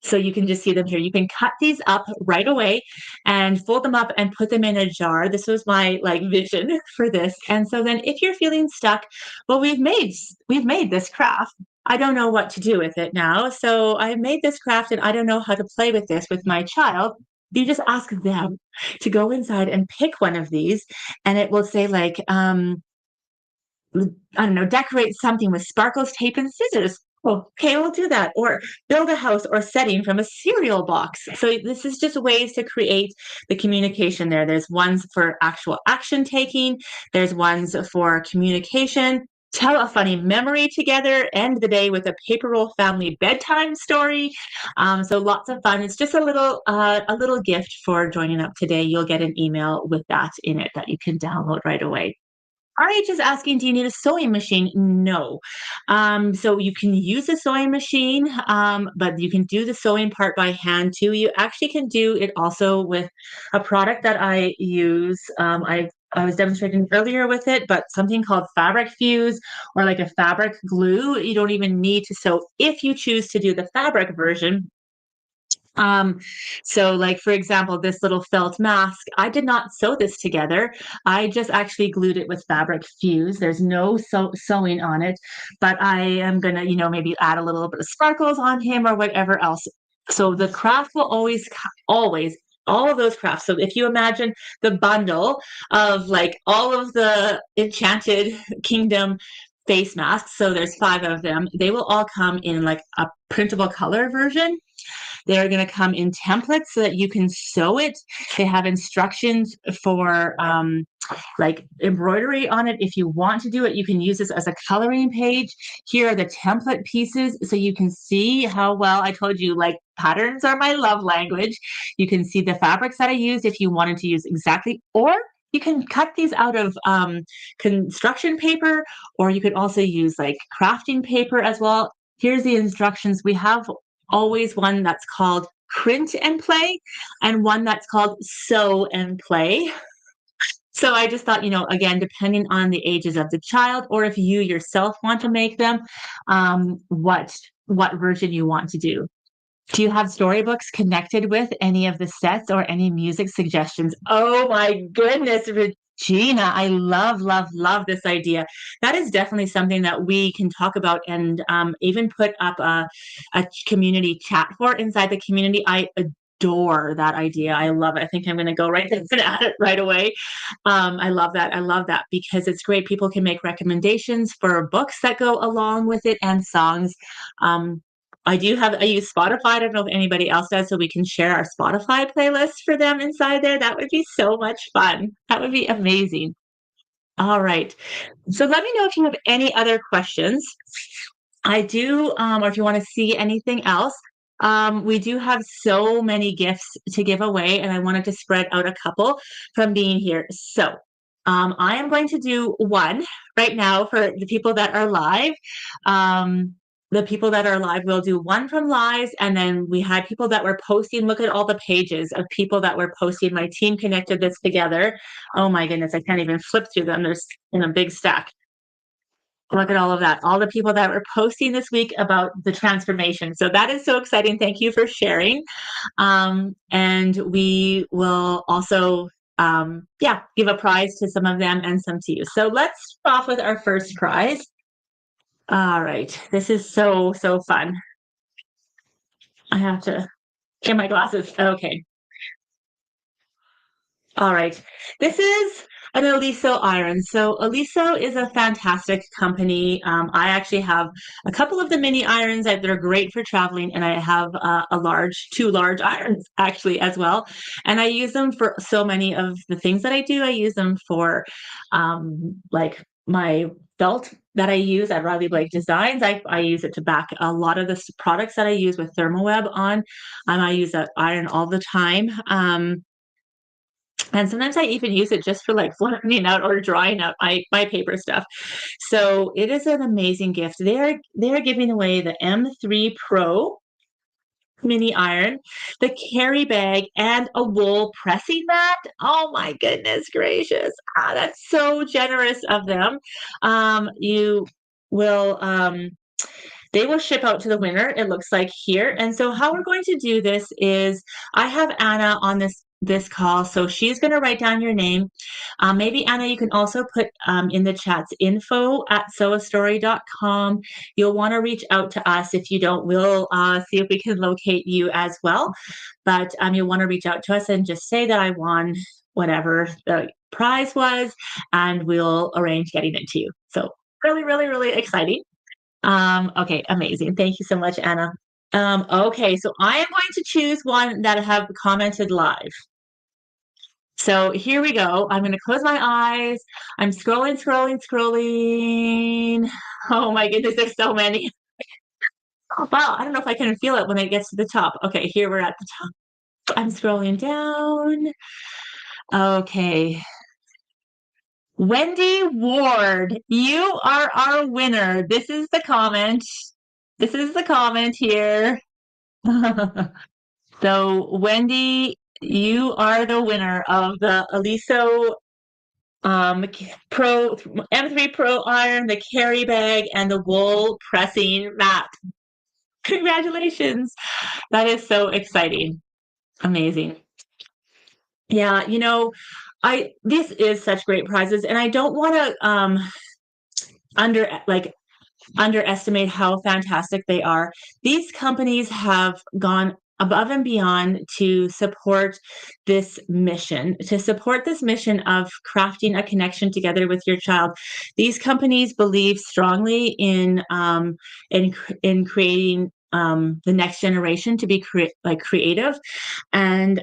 So you can just see them here. You can cut these up right away and fold them up and put them in a jar. This was my vision for this. And so then if you're feeling stuck, well, we've made this craft. I don't know what to do with it now. So I made this craft and I don't know how to play with this with my child. You just ask them to go inside and pick one of these, and it will say I don't know, decorate something with sparkles, tape, and scissors. Okay, we'll do that. Or build a house or setting from a cereal box. So this is just ways to create the communication there. There's ones for actual action taking. There's ones for communication. Tell a funny memory together. End the day with a paper roll family bedtime story. So lots of fun. It's just a little gift for joining up today. You'll get an email with that in it that you can download right away. RH is asking, do you need a sewing machine? No. So you can use a sewing machine, but you can do the sewing part by hand too. You actually can do it also with a product that I use. I was demonstrating earlier with it, but something called Fabric Fuse or like a fabric glue. You don't even need to sew if you choose to do the fabric version. So like, for example, this little felt mask, I did not sew this together. I just actually glued it with Fabric Fuse. There's no sewing on it, but I am going to, maybe add a little bit of sparkles on him or whatever else. So the craft will always, all of those crafts. So if you imagine the bundle of like all of the Enchanted Kingdom face masks, so there's 5 of them, they will all come in like a printable color version. They're going to come in templates so that you can sew it. They have instructions for like embroidery on it. If you want to do it, you can use this as a coloring page. Here are the template pieces so you can see how well, I told you, like, patterns are my love language. You can see the fabrics that I used if you wanted to use exactly, or you can cut these out of construction paper, or you could also use like crafting paper as well. Here's the instructions. We have always one that's called print and play and one that's called sew and play. So I just thought, again, depending on the ages of the child, or if you yourself want to make them, what version you want to do. Do you have storybooks connected with any of the sets or any music suggestions? Oh my goodness, Regina, I love, love, love this idea. That is definitely something that we can talk about and even put up a community chat for inside the community. I adore that idea. I love it. I think I'm going to go right and add it right away. I love that. I love that because it's great. People can make recommendations for books that go along with it and songs. I use Spotify. I don't know if anybody else does, so we can share our Spotify playlist for them inside there. That would be so much fun. That would be amazing. All right. So let me know if you have any other questions. I do, or if you want to see anything else. We do have so many gifts to give away, and I wanted to spread out a couple from being here. So I am going to do one right now for the people that are live. Um, the people that are live will do one from lives, and then we had people that were posting. Look at all the pages of people that were posting. My team connected this together. Oh my goodness, I can't even flip through them. There's in a big stack. Look at all of that. All the people that were posting this week about the transformation. So that is so exciting. Thank you for sharing. And we will also, give a prize to some of them and some to you. So let's start off with our first prize. All right. This is so, so fun. I have to get my glasses. Okay. All right. This is an Aliso iron. So Aliso is a fantastic company. I actually have a couple of the mini irons that are great for traveling, and I have two large irons actually as well. And I use them for so many of the things that I do. I use them for like my belt that I use at Riley Blake Designs. I use it to back a lot of the products that I use with ThermoWeb on. I use that iron all the time. And sometimes I even use it just for like flattening out or drying out my paper stuff. So it is an amazing gift. They're giving away the M3 Pro mini iron, the carry bag, and a wool pressing mat. Oh my goodness gracious. That's so generous of them. You will they will ship out to the winner, it looks like here. And so how we're going to do this is I have Anna on this call, so she's going to write down your name. Maybe Anna, you can also put in the chats info@sewastory.com. You'll want to reach out to us. If you don't, we'll see if we can locate you as well. But you'll want to reach out to us and just say that I won whatever the prize was, and we'll arrange getting it to you. So really, really, really exciting. Okay, amazing. Thank you so much, Anna. Okay, so I am going to choose one that have commented live. So here we go. I'm going to close my eyes. I'm scrolling, scrolling, scrolling. Oh my goodness, there's so many. Oh, wow, I don't know if I can feel it when it gets to the top. Okay, here we're at the top. I'm scrolling down. Okay. Wendy Ward, you are our winner. This is the comment. This is the comment here. So, Wendy, you are the winner of the Aliso Pro M3 Pro iron, the carry bag, and the wool pressing mat. Congratulations. That is so exciting. Amazing. Yeah, this is such great prizes, and I don't want to underestimate how fantastic they are. These companies have gone above and beyond to support this mission, of crafting a connection together with your child. These companies believe strongly in creating the next generation to be creative, and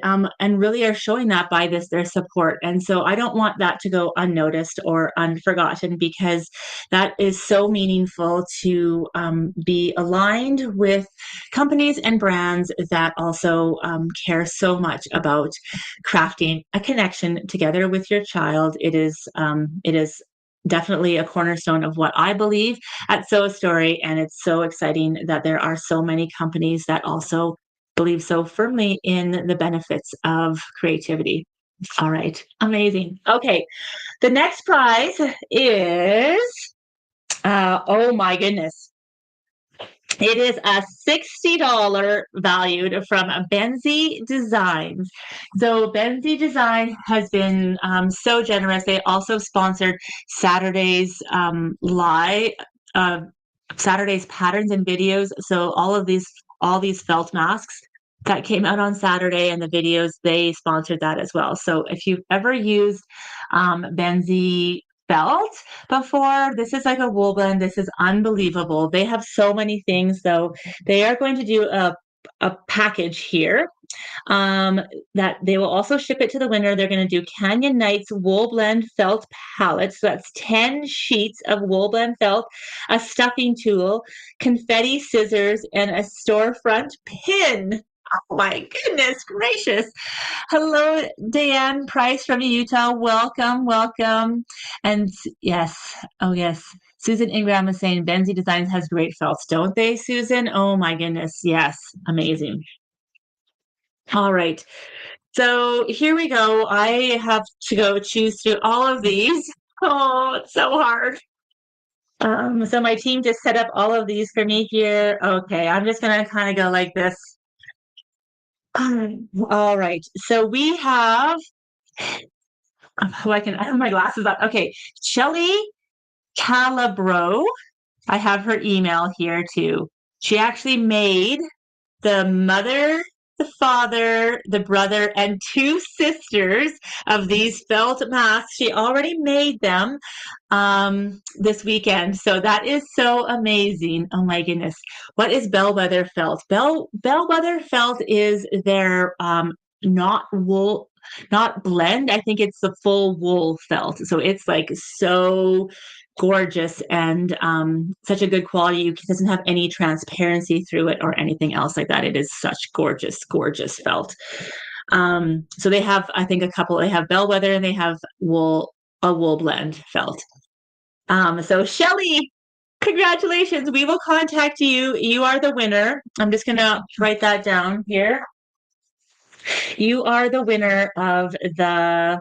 really are showing that by their support. And so I don't want that to go unnoticed or unforgotten, because that is so meaningful to be aligned with companies and brands that also care so much about crafting a connection together with your child. It is definitely a cornerstone of what I believe at Sew a Story, and it's so exciting that there are so many companies that also believe so firmly in the benefits of creativity. All right, amazing. Okay, the next prize is oh my goodness. It is a $60 valued from Benzie Designs. So Benzie Design has been so generous. They also sponsored Saturday's live, Saturday's patterns and videos. So all these felt masks that came out on Saturday and the videos, they sponsored that as well. So if you've ever used Benzie felt before. This is like a wool blend. This is unbelievable. They have so many things, though. They are going to do a package here that they will also ship it to the winner. They're going to do Canyon Nights Wool Blend Felt Palettes. So that's 10 sheets of wool blend felt, a stuffing tool, confetti scissors, and a storefront pin. Oh my goodness gracious. Hello, Diane Price from Utah. Welcome, welcome. And yes, oh yes. Susan Ingram is saying Benzie Designs has great felts, don't they, Susan? Oh my goodness. Yes, amazing. All right. So here we go. I have to go choose through all of these. Oh, it's so hard. So my team just set up all of these for me here. Okay, I'm just gonna kind of go like this. All right. So we have I have my glasses on. Okay, Shelly Calabro. I have her email here too. She actually made the mother, the father, the brother, and two sisters of these felt masks. She already made them this weekend. So that is so amazing. Oh my goodness. What is bellwether felt? Bellwether felt is their not wool, not blend. I think it's the full wool felt. So it's like so gorgeous and such a good quality. It doesn't have any transparency through it or anything else like that. It is such gorgeous, gorgeous felt. So they have, I think, a couple. They have bellwether and they have a wool blend felt. So Shelly, congratulations. We will contact you. You are the winner. I'm just gonna write that down here. You are the winner of the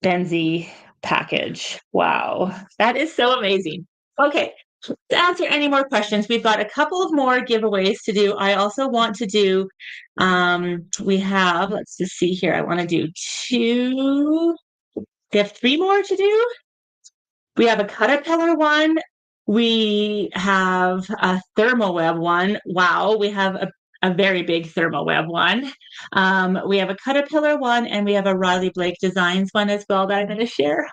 Benzie package. Wow. That is so amazing. Okay. To answer any more questions, we've got a couple of more giveaways to do. I also want to do, we have, let's just see here. I want to do two, we have three more to do. We have a caterpillar one. We have a ThermoWeb one. Wow, we have a very big ThermoWeb one. We have a caterpillar one, and we have a Riley Blake Designs one as well that I'm going to share.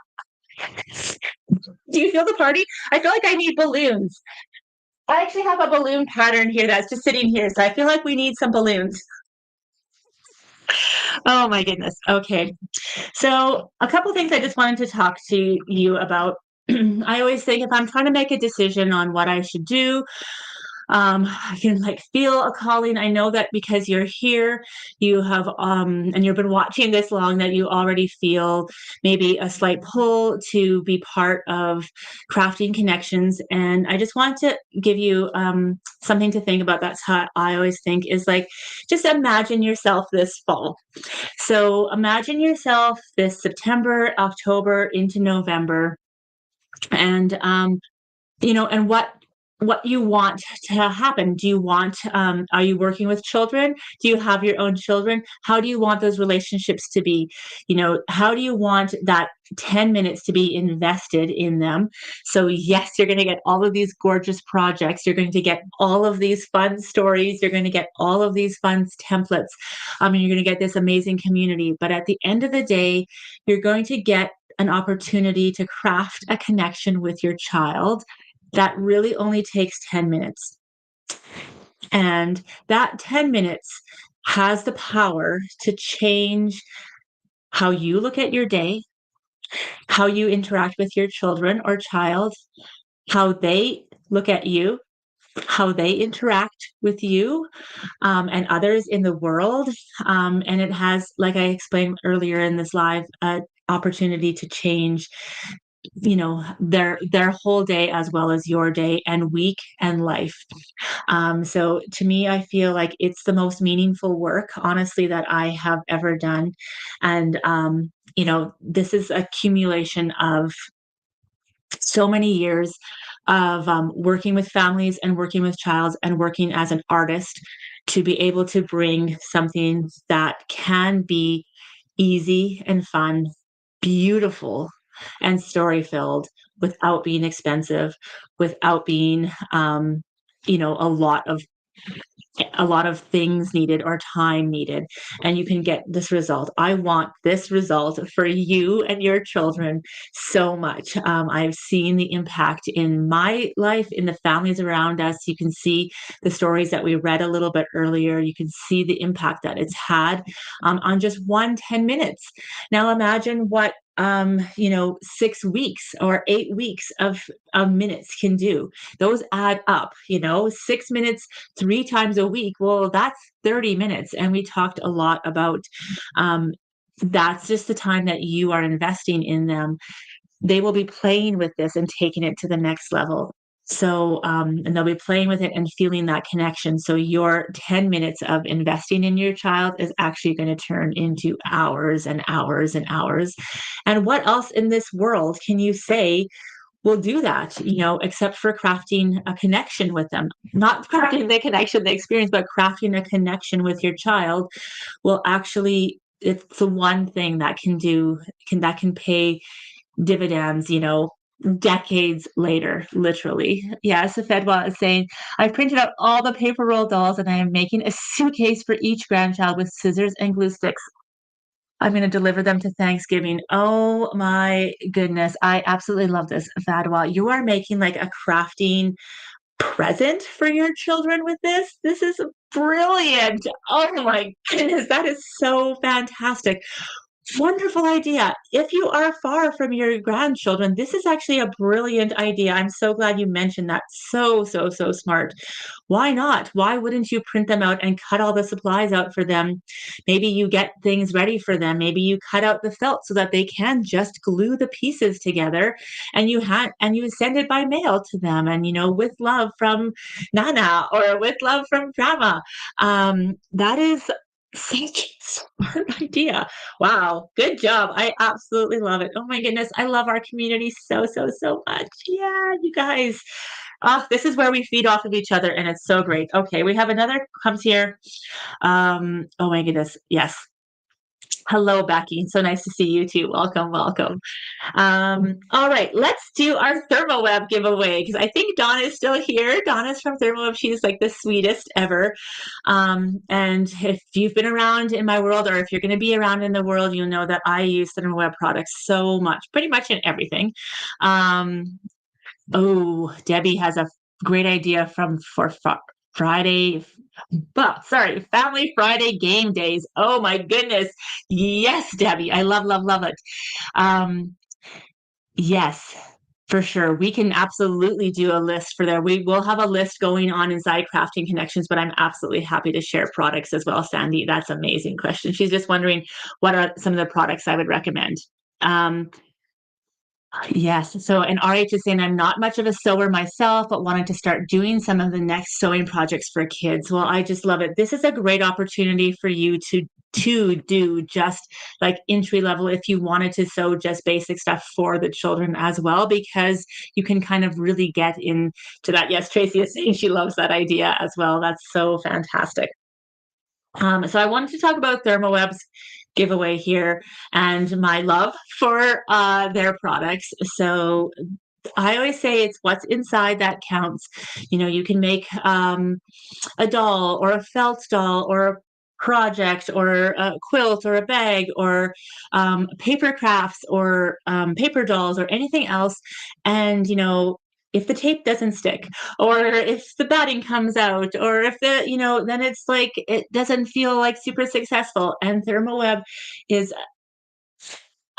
Do you feel the party? I feel like I need balloons. I actually have a balloon pattern here that's just sitting here, so I feel like we need some balloons. Oh my goodness. Okay. So, a couple things I just wanted to talk to you about. I always think if I'm trying to make a decision on what I should do, I can like feel a calling. I know that because you're here, you have and you've been watching this long, that you already feel maybe a slight pull to be part of crafting connections. And I just want to give you something to think about. That's how I always think is like, just imagine yourself this fall. So imagine yourself this September, October into November, and and what you want to happen. Do you want are you working with children? Do you have your own children? How do you want those relationships to be? How do you want that 10 minutes to be invested in them? So yes, you're going to get all of these gorgeous projects. You're going to get all of these fun stories. You're going to get all of these fun templates. And you're going to get this amazing community. But at the end of the day, you're going to get an opportunity to craft a connection with your child that really only takes 10 minutes. And that 10 minutes has the power to change how you look at your day, how you interact with your children or child, how they look at you, how they interact with you and others in the world. And it has, like I explained earlier in this live, opportunity to change their whole day as well as your day and week and life. So to me, I feel like it's the most meaningful work, honestly, that I have ever done. And this is accumulation of so many years of working with families and working with child and working as an artist to be able to bring something that can be easy and fun, beautiful and story filled without being expensive, without being, a lot of a lot of things needed or time needed, and you can get this result. I want this result for you and your children so much. I've seen the impact in my life, in the families around us. You can see the stories that we read a little bit earlier. You can see the impact that it's had on just 10 minutes. Now imagine what 6 weeks or 8 weeks of minutes can do. Those add up, 6 minutes 3 times a week. Well, that's 30 minutes. And we talked a lot about that's just the time that you are investing in them. They will be playing with this and taking it to the next level. So, and they'll be playing with it and feeling that connection. So, your 10 minutes of investing in your child is actually going to turn into hours and hours and hours. And what else in this world can you say will do that, except for crafting a connection with them? Not crafting the connection, the experience, but crafting a connection with your child will actually, it's the one thing that can pay dividends, decades later, literally. Yes, Fedwa is saying, I've printed out all the paper roll dolls and I am making a suitcase for each grandchild with scissors and glue sticks. I'm going to deliver them to Thanksgiving. Oh my goodness. I absolutely love this, Fadwa. You are making like a crafting present for your children with this. This is brilliant. Oh my goodness. That is so fantastic. Wonderful idea. If you are far from your grandchildren, this is actually a brilliant idea. I'm so glad you mentioned that. So, so, so smart. Why not? Why wouldn't you print them out and cut all the supplies out for them? Maybe you get things ready for them. Maybe you cut out the felt so that they can just glue the pieces together, and you send it by mail to them, and with love from Nana or with love from Grandma. That is such a smart idea. Wow, good job. I absolutely love it. Oh my goodness, I love our community so, so, so much. Yeah, you guys. Oh, this is where we feed off of each other, and it's so great. Okay, we have another comes here. Oh my goodness. Yes. Hello, Becky. So nice to see you too. Welcome, welcome. All right, let's do our ThermoWeb giveaway because I think Donna is still here. Donna's from ThermoWeb. She's like the sweetest ever. And if you've been around in my world, or if you're going to be around in the world, you'll know that I use ThermoWeb products so much, pretty much in everything. Oh, Debbie has a great idea for Friday. But sorry, Family Friday game days. Oh my goodness. Yes, Debbie. I love, love, love it. Um, yes, for sure. We can absolutely do a list for there. We will have a list going on inside Crafting Connections, but I'm absolutely happy to share products as well, Sandy. That's an amazing question. She's just wondering what are some of the products I would recommend. Yes. So, and RH is saying, I'm not much of a sewer myself, but wanted to start doing some of the next sewing projects for kids. Well, I just love it. This is a great opportunity for you to do just like entry level if you wanted to sew just basic stuff for the children as well, because you can kind of really get into that. Yes, Tracy is saying she loves that idea as well. That's so fantastic. So I wanted to talk about ThermoWeb's giveaway here and my love for their products. So I always say it's what's inside that counts. You can make a doll or a felt doll or a project or a quilt or a bag or paper crafts or paper dolls or anything else. And, if the tape doesn't stick or if the batting comes out or if then it's like it doesn't feel like super successful. And ThermoWeb is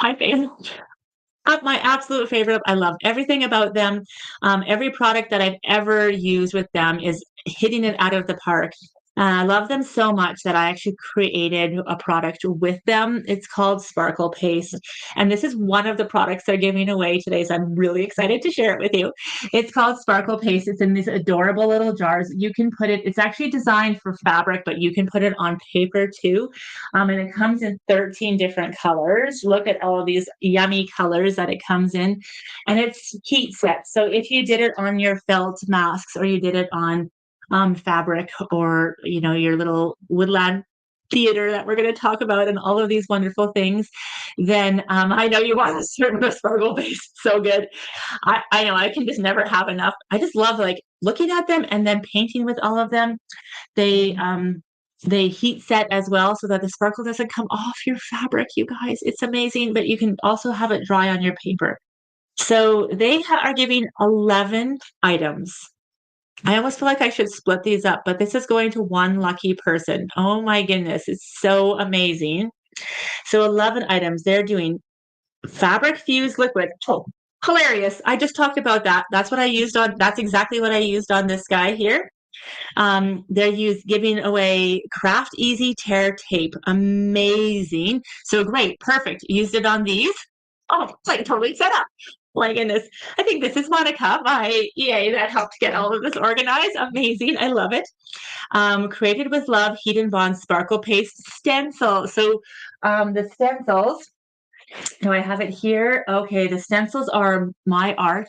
my favorite. My absolute favorite. I love everything about them. Every product that I've ever used with them is hitting it out of the park. I love them so much that I actually created a product with them. It's called Sparkle Paste. And this is one of the products they're giving away today. So I'm really excited to share it with you. It's called Sparkle Paste. It's in these adorable little jars. You can put it, it's actually designed for fabric, but you can put it on paper too. And it comes in 13 different colors. Look at all of these yummy colors that it comes in. And it's heat set. So if you did it on your felt masks or you did it on fabric or your little woodland theater that we're going to talk about and all of these wonderful things, then I know you want a certain Sparkle base. So good. I know I can just never have enough. I just love like looking at them and then painting with all of them. They heat set as well so that the sparkle doesn't come off your fabric, you guys. It's amazing, but you can also have it dry on your paper. So they are giving 11 items. I almost feel like I should split these up, but this is going to one lucky person. Oh my goodness, it's so amazing. So 11 items. They're doing fabric fused liquid. Oh, hilarious. I just talked about that. That's exactly what I used on this guy here. Giving away Craft Easy Tear Tape. Amazing. So great. Perfect. Used it on these. Oh, it's like totally set up. My goodness. I think this is Monica, my EA that helped get all of this organized. Amazing. I love it. Created with Love Heat and Bond Sparkle Paste Stencil. So the stencils, do I have it here? Okay, the stencils are my art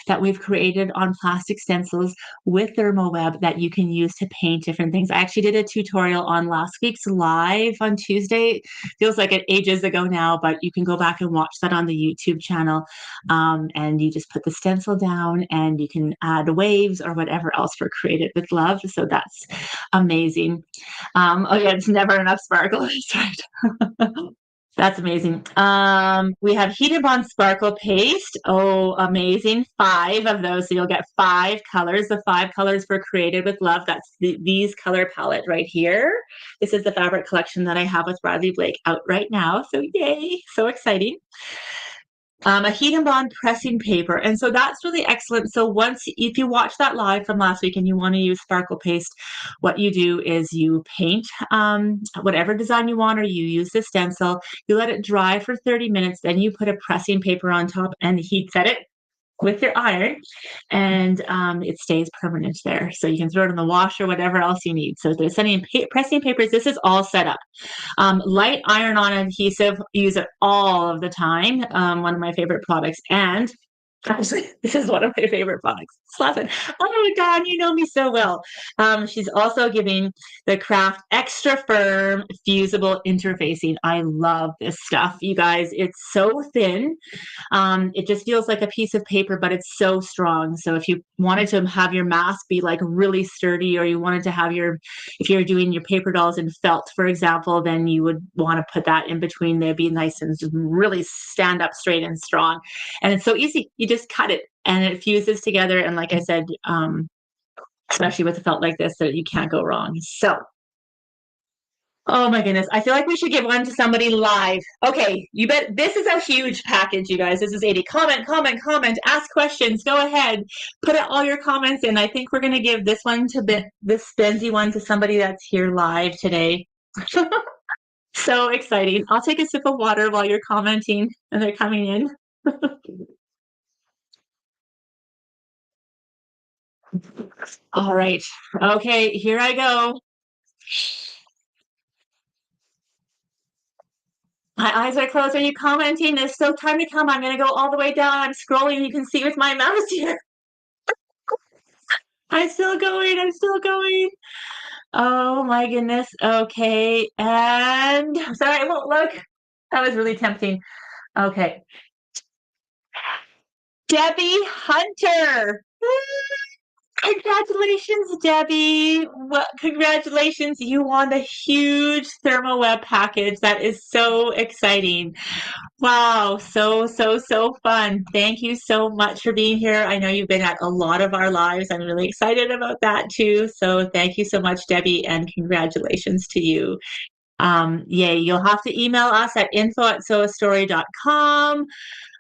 that we've created on plastic stencils with ThermoWeb that you can use to paint different things. I actually did a tutorial on last week's live on Tuesday. Feels like it ages ago now, but you can go back and watch that on the YouTube channel. And you just put the stencil down and you can add waves or whatever else for Created with Love. So that's amazing. Oh yeah, it's never enough sparkle. That's right. That's amazing. We have Heat and Bond Sparkle Paste. Oh, amazing. 5 of those. So you'll get 5 colors. The 5 colors for Created with Love. That's these color palette right here. This is the fabric collection that I have with Bradley Blake out right now. So yay, so exciting. A Heat and Bond pressing paper. And so that's really excellent. So if you watch that live from last week and you want to use sparkle paste, what you do is you paint whatever design you want, or you use the stencil, you let it dry for 30 minutes, then you put a pressing paper on top and heat set it with your iron, and it stays permanent there. So you can throw it in the wash or whatever else you need. So if there's any pressing papers, this is all set up. Light iron-on adhesive, use it all of the time. One of my favorite products. And actually, this is one of my favorite products. Slap it. Oh, Dawn, you know me so well. She's also giving the Craft Extra Firm Fusible Interfacing. I love this stuff, you guys. It's so thin. It just feels like a piece of paper, but it's so strong. So if you wanted to have your mask be like really sturdy, or you wanted to have if you're doing your paper dolls in felt, for example, then you would want to put that in between. They'd be nice and really stand up straight and strong. And it's so easy. You just cut it and it fuses together. And like I said, especially with a felt like this, that you can't go wrong. So, oh my goodness. I feel like we should give one to somebody live. Okay, you bet. This is a huge package, you guys. This is 80. Comment, comment, comment. Ask questions. Go ahead. Put all your comments in. I think we're going to give this one this Benzie one to somebody that's here live today. So exciting. I'll take a sip of water while you're commenting and they're coming in. All right. Okay, here I go. My eyes are closed. Are you commenting? There's still time to come. I'm going to go all the way down. I'm scrolling. You can see with my mouse here. I'm still going. I'm still going. Oh my goodness. Okay. And sorry, I won't look. That was really tempting. Okay. Debbie Hunter. Congratulations, Debbie. Well, congratulations. You won the huge ThermoWeb package. That is so exciting. Wow. So, so, so fun. Thank you so much for being here. I know you've been at a lot of our lives. I'm really excited about that too. So thank you so much, Debbie, and congratulations to you. Yay. You'll have to email us at info@sewastory.com.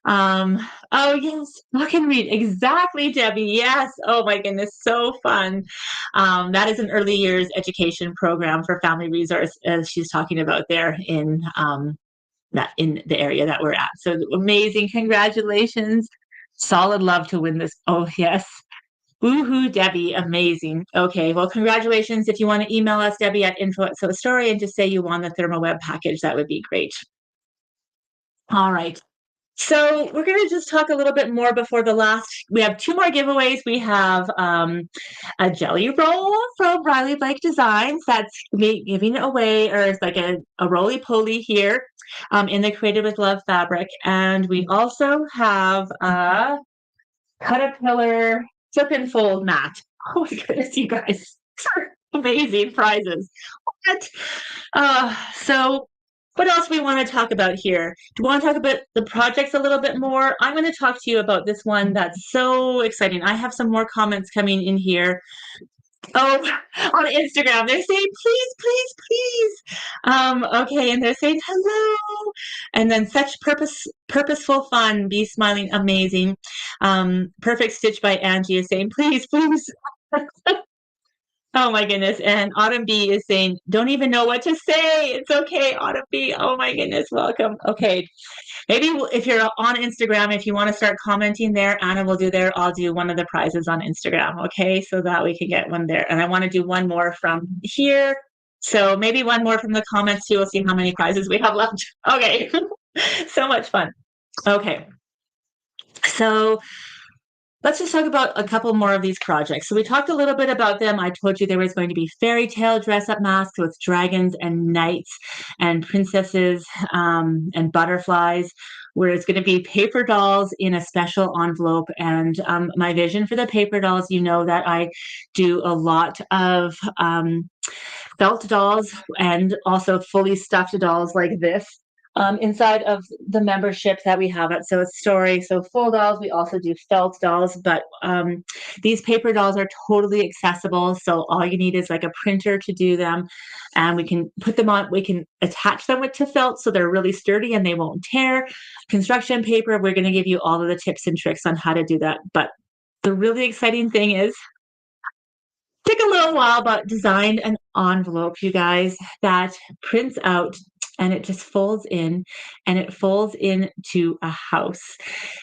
Oh yes, I can read exactly, Debbie. Yes. Oh my goodness, so fun. That is an early years education program for Family Resource, as she's talking about there in in the area that we're at. So amazing, congratulations. Solid love to win this. Oh yes. Woohoo, Debbie, amazing. Okay, well, congratulations. If you want to email us, Debbie at info@sewastory, and just say you won the ThermoWeb package, that would be great. All right. So we're going to just talk a little bit more before we have 2 more giveaways. We have a jelly roll from Bradley Blake Designs that's giving away, or it's like a roly-poly here in the Created with Love fabric. And we also have a Caterpillar flip and fold mat. Oh my goodness, you guys. Amazing prizes. What? So what else we want to talk about here? Do you want to talk about the projects a little bit more? I'm going to talk to you about this one that's so exciting. I have some more comments coming in here. Oh, on Instagram, they're saying, please, please, please. Okay, and they're saying hello. And then such purposeful fun, be smiling, amazing. Perfect Stitch by Angie is saying, please, please. Oh my goodness. And Autumn B is saying, don't even know what to say. It's okay, Autumn B. Oh my goodness. Welcome. Okay. Maybe if you're on Instagram, if you want to start commenting there, Anna will do there. I'll do one of the prizes on Instagram. Okay. So that we can get one there. And I want to do one more from here. So maybe one more from the comments too. We'll see how many prizes we have left. Okay. So much fun. Okay. So let's just talk about a couple more of these projects. So we talked a little bit about them. I told you there was going to be fairy tale dress up masks with dragons and knights and princesses and butterflies, where it's going to be paper dolls in a special envelope. And my vision for the paper dolls, you know that I do a lot of felt dolls and also fully stuffed dolls like this inside of the membership that we have at So It's Story. So full dolls, we also do felt dolls, but these paper dolls are totally accessible. So all you need is like a printer to do them, and we can put them on, we can attach them to felt so they're really sturdy and they won't tear. Construction paper, we're going to give you all of the tips and tricks on how to do that. But the really exciting thing is took a little while, but designed an envelope, you guys, that prints out and it just folds in and it folds into a house.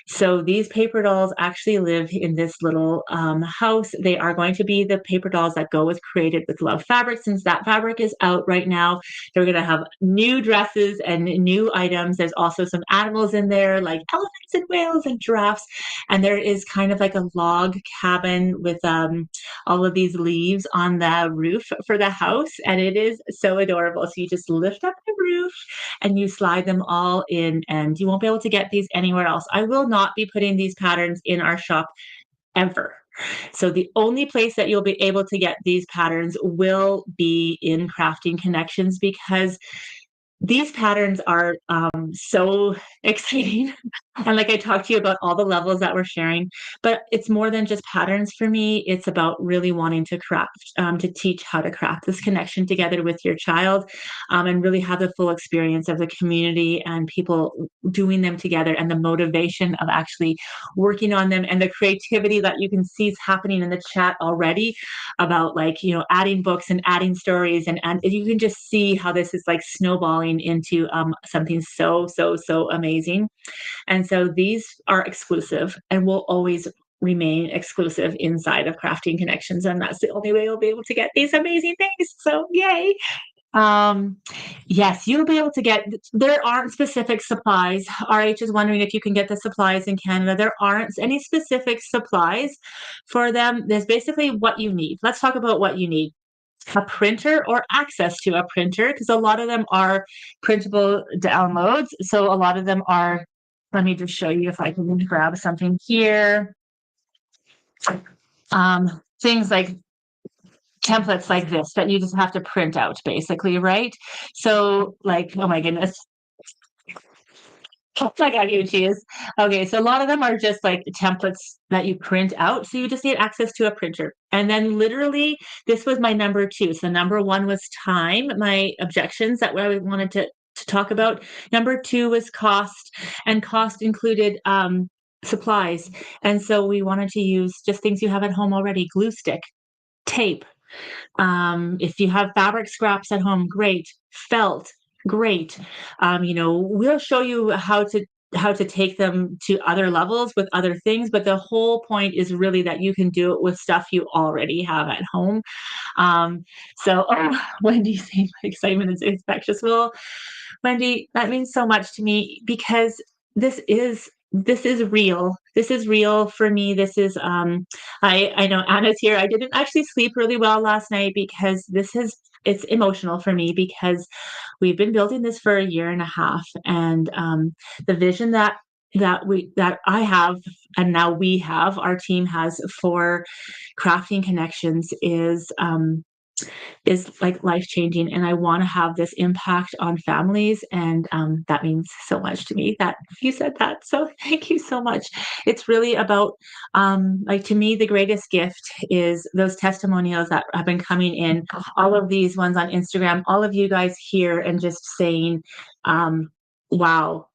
So these paper dolls actually live in this little house. They are going to be the paper dolls that go with Created with Love fabric. Since that fabric is out right now, they're going to have new dresses and new items. There's also some animals in there like elephants and whales and giraffes. And there is kind of like a log cabin with all of these leaves on the roof for the house, and it is so adorable. So you just lift up the roof and you slide them all in, and you won't be able to get these anywhere else. I will not be putting these patterns in our shop ever. So the only place that you'll be able to get these patterns will be in Crafting Connections, because these patterns are so exciting. And like I talked to you about all the levels that we're sharing, but it's more than just patterns for me. It's about really wanting to craft, to teach how to craft this connection together with your child, and really have the full experience of the community and people doing them together, and the motivation of actually working on them, and the creativity that you can see is happening in the chat already about, like, you know, adding books and adding stories, and you can just see how this is like snowballing into something so amazing. And so these are exclusive and will always remain exclusive inside of Crafting Connections. And that's the only way you'll be able to get these amazing things. So yay. Yes, you'll be able to get, there aren't specific supplies. RH is wondering if you can get the supplies in Canada. There aren't any specific supplies for them. There's basically what you need. Let's talk about what you need. A printer or access to a printer, because a lot of them are printable downloads. So a lot of them are, let me just show you if I can grab something here. Things like templates like this that you just have to print out, basically, right? So like, oh my goodness. Oh my God, you cheese. Okay, so a lot of them are just like templates that you print out. So you just need access to a printer. And then literally, this was my number two. So number one was time, my objections that I wanted to talk about. Number two was cost, and cost included supplies. And so we wanted to use just things you have at home already: glue stick, tape. If you have fabric scraps at home, great. Felt, great. You know, we'll show you how to take them to other levels with other things, but the whole point is really that you can do it with stuff you already have at home. So Wendy saying my excitement is infectious. Well, Wendy, that means so much to me, because this is real. This is real for me. This is I know Anna's here. I didn't actually sleep really well last night because it's emotional for me, because we've been building this for a year and a half, and the vision that I have and now our team has for Crafting Connections is like life changing, and I want to have this impact on families, and that means so much to me that you said that, so thank you so much. It's really about like, to me, the greatest gift is those testimonials that have been coming in, all of these ones on Instagram, all of you guys here, and just saying, wow,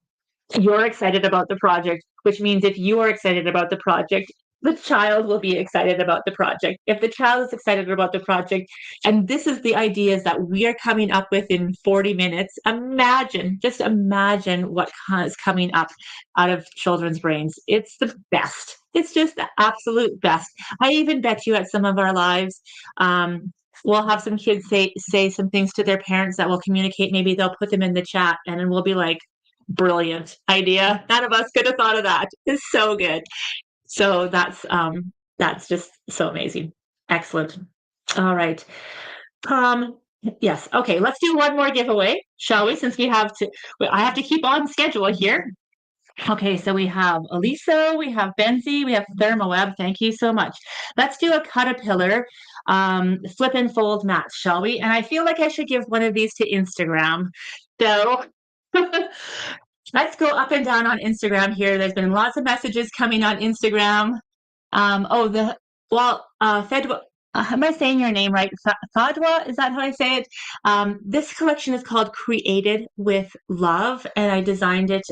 you're excited about the project, which means if you are excited about the project, the child will be excited about the project. If the child is excited about the project, and this is the ideas that we are coming up with in 40 minutes, just imagine what is coming up out of children's brains. It's the best. It's just the absolute best. I even bet you at some of our lives, we'll have some kids say some things to their parents that will communicate. Maybe they'll put them in the chat, and then we'll be like, brilliant idea. None of us could have thought of that. It's so good. So that's just so amazing. Excellent. All right. Yes. Okay. Let's do one more giveaway, shall we? Since I have to keep on schedule here. Okay, so we have Elisa, we have Benzie, we have Thermoweb. Thank you so much. Let's do a Caterpillar flip and fold match, shall we? And I feel like I should give one of these to Instagram. So let's go up and down on Instagram here. There's been lots of messages coming on Instagram. Fedwa, am I saying your name right? Fadwa, is that how I say it? This collection is called Created with Love, and I designed it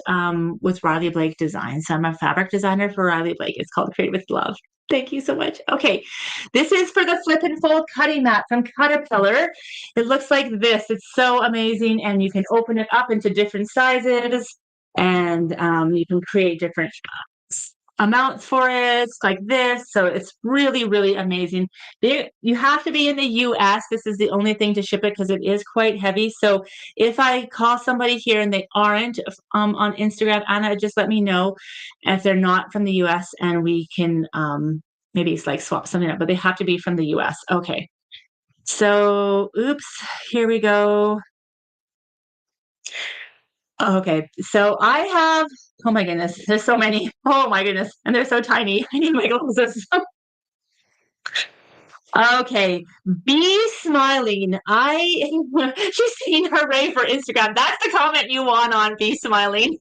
with Riley Blake Design. So I'm a fabric designer for Riley Blake. It's called Created with Love. Thank you so much. Okay, this is for the flip and fold cutting mat from Caterpillar. It looks like this. It's so amazing, and you can open it up into different sizes, and you can create different amounts for it, like this. So it's really, really amazing. You have to be in the US. This is the only thing to ship it because it is quite heavy. So if I call somebody here and they aren't on Instagram, Anna, just let me know if they're not from the US, and we can maybe it's like swap something up, but they have to be from the US. Okay. So, oops, here we go. Okay, so I have, oh my goodness, there's so many. Oh my goodness, and they're so tiny. I need my glasses. Okay, be smiling. She's saying hooray for Instagram. That's the comment you want on Be Smiling.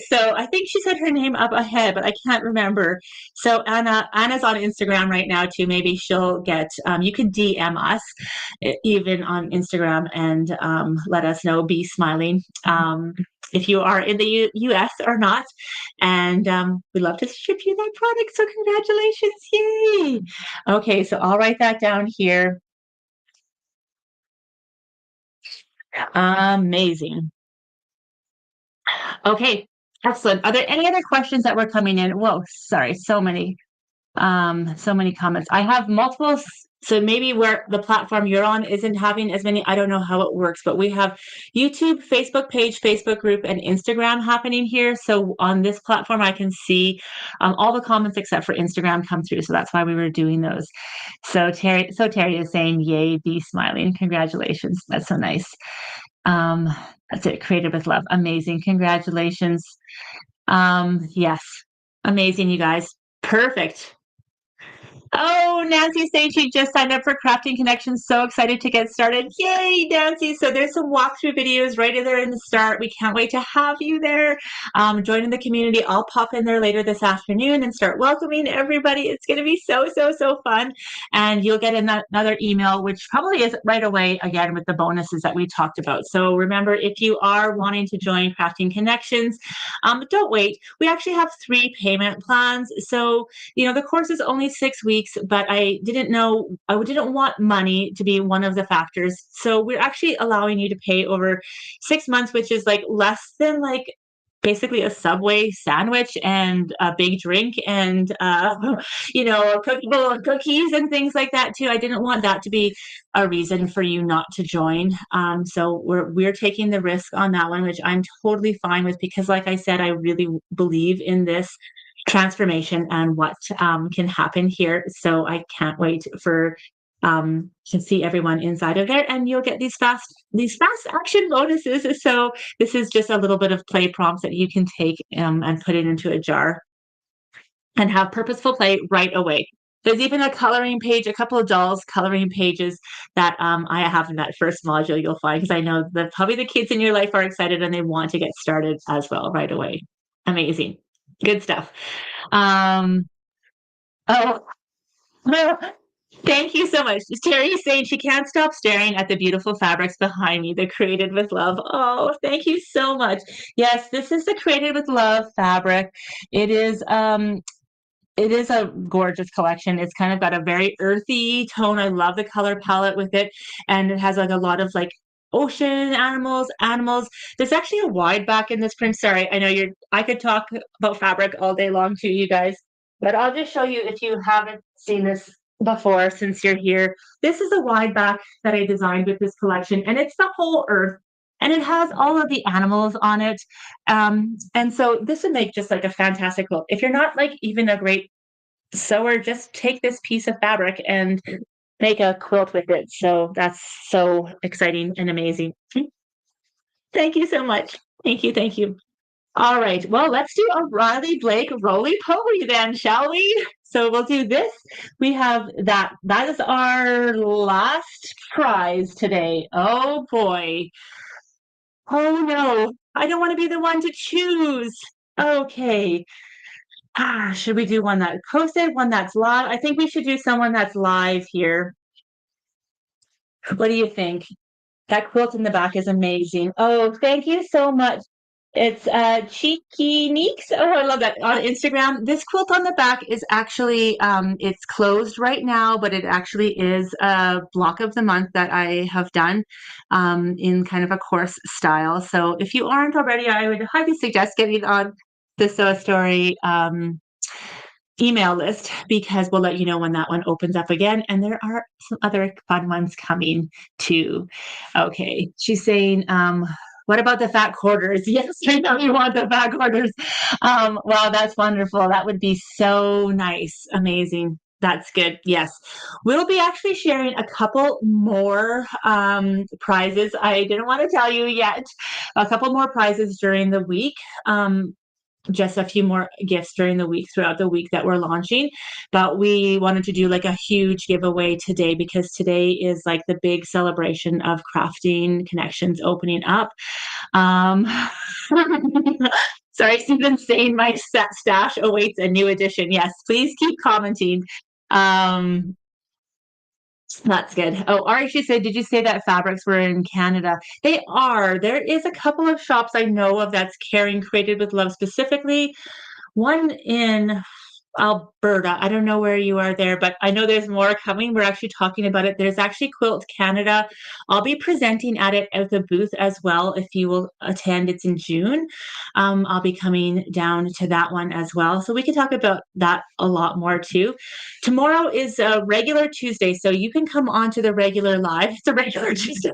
So I think she said her name up ahead, but I can't remember. So Anna's on Instagram right now too. Maybe she'll get, you can DM us even on Instagram and let us know, Be Smiling, if you are in the US or not. And we'd love to ship you that product. So congratulations. Yay. Okay, so I'll write that down here. Amazing. Okay, excellent. Are there any other questions that were coming in? Whoa, sorry, so many comments. I have multiple, so maybe where the platform you're on isn't having as many. I don't know how it works, but we have YouTube, Facebook page, Facebook group, and Instagram happening here. So on this platform, I can see all the comments except for Instagram come through. So that's why we were doing those. So Terry is saying, yay, Be Smiling. Congratulations. That's so nice. That's it. Created with Love. Amazing. Congratulations. Yes. Amazing, you guys. Perfect. Oh, Nancy's saying she just signed up for Crafting Connections. So excited to get started. Yay, Nancy. So there's some walkthrough videos right there in the start. We can't wait to have you there. Joining the community. I'll pop in there later this afternoon and start welcoming everybody. It's going to be so, so, so fun. And you'll get another email, which probably is right away, again, with the bonuses that we talked about. So remember, if you are wanting to join Crafting Connections, don't wait. We actually have 3 payment plans. So, the course is only 6 weeks, but I didn't want money to be one of the factors. So we're actually allowing you to pay over 6 months, which is like less than like basically a Subway sandwich and a big drink and a bowl of cookies and things like that too. I didn't want that to be a reason for you not to join. So we're taking the risk on that one, which I'm totally fine with, because like I said, I really believe in this transformation and what can happen here. So I can't wait for to see everyone inside of there, and you'll get these fast action bonuses. So this is just a little bit of play prompts that you can take and put it into a jar and have purposeful play right away. There's even a coloring page, a couple of dolls coloring pages that I have in that first module you'll find, because I know that probably the kids in your life are excited and they want to get started as well right away. Amazing. Good stuff. Um, oh, thank you so much. Terry is saying she can't stop staring at the beautiful fabrics behind me. They're created with love. Oh, thank you so much. Yes, this is the created with love fabric. It is a gorgeous collection. It's kind of got a very earthy tone. I love the color palette with it. And it has like a lot of like ocean animals. There's actually a wide back in this print. Sorry, I know I could talk about fabric all day long too, you guys, but I'll just show you if you haven't seen this before since you're here. This is a wide back that I designed with this collection, and it's the whole earth. And it has all of the animals on it. And so this would make just like a fantastic quilt. If you're not like even a great sewer, just take this piece of fabric and make a quilt with it. So that's so exciting and amazing. Thank you so much. Thank you. Thank you. All right. Well, let's do a Riley Blake roly poly then, shall we? So we'll do this. We have that. That is our last prize today. Oh boy. Oh no. I don't want to be the one to choose. Okay. Should we do one that posted, one that's live? I think we should do someone that's live here. What do you think? That quilt in the back is amazing. Oh, thank you so much. It's Cheeky Neeks. Oh, I love that on Instagram. This quilt on the back is actually it's closed right now, but it actually is a block of the month that I have done in kind of a course style. So if you aren't already, I would highly suggest getting on the Sew a Story email list, because we'll let you know when that one opens up again. And there are some other fun ones coming too. Okay, she's saying, what about the fat quarters? Yes, I know you want the fat quarters. Wow, that's wonderful. That would be so nice. Amazing. That's good. Yes. We'll be actually sharing a couple more prizes. I didn't want to tell you yet. A couple more prizes during the week. Just a few more gifts during the week, throughout the week that we're launching. But we wanted to do like a huge giveaway today, because today is like the big celebration of Crafting Connections opening up. Sorry, Stephen saying my stash awaits a new edition. Yes, please keep commenting. That's good. Oh, Ari, she said, did you say that fabrics were in Canada? They are. There is a couple of shops I know of that's carrying Created with Love specifically. One in Alberta. I don't know where you are there, but I know there's more coming. We're actually talking about it. There's actually Quilt Canada. I'll be presenting at it at the booth as well. If you will attend, it's in June. I'll be coming down to that one as well. So we can talk about that a lot more too. Tomorrow is a regular Tuesday, so you can come on to the regular live. It's a regular Tuesday.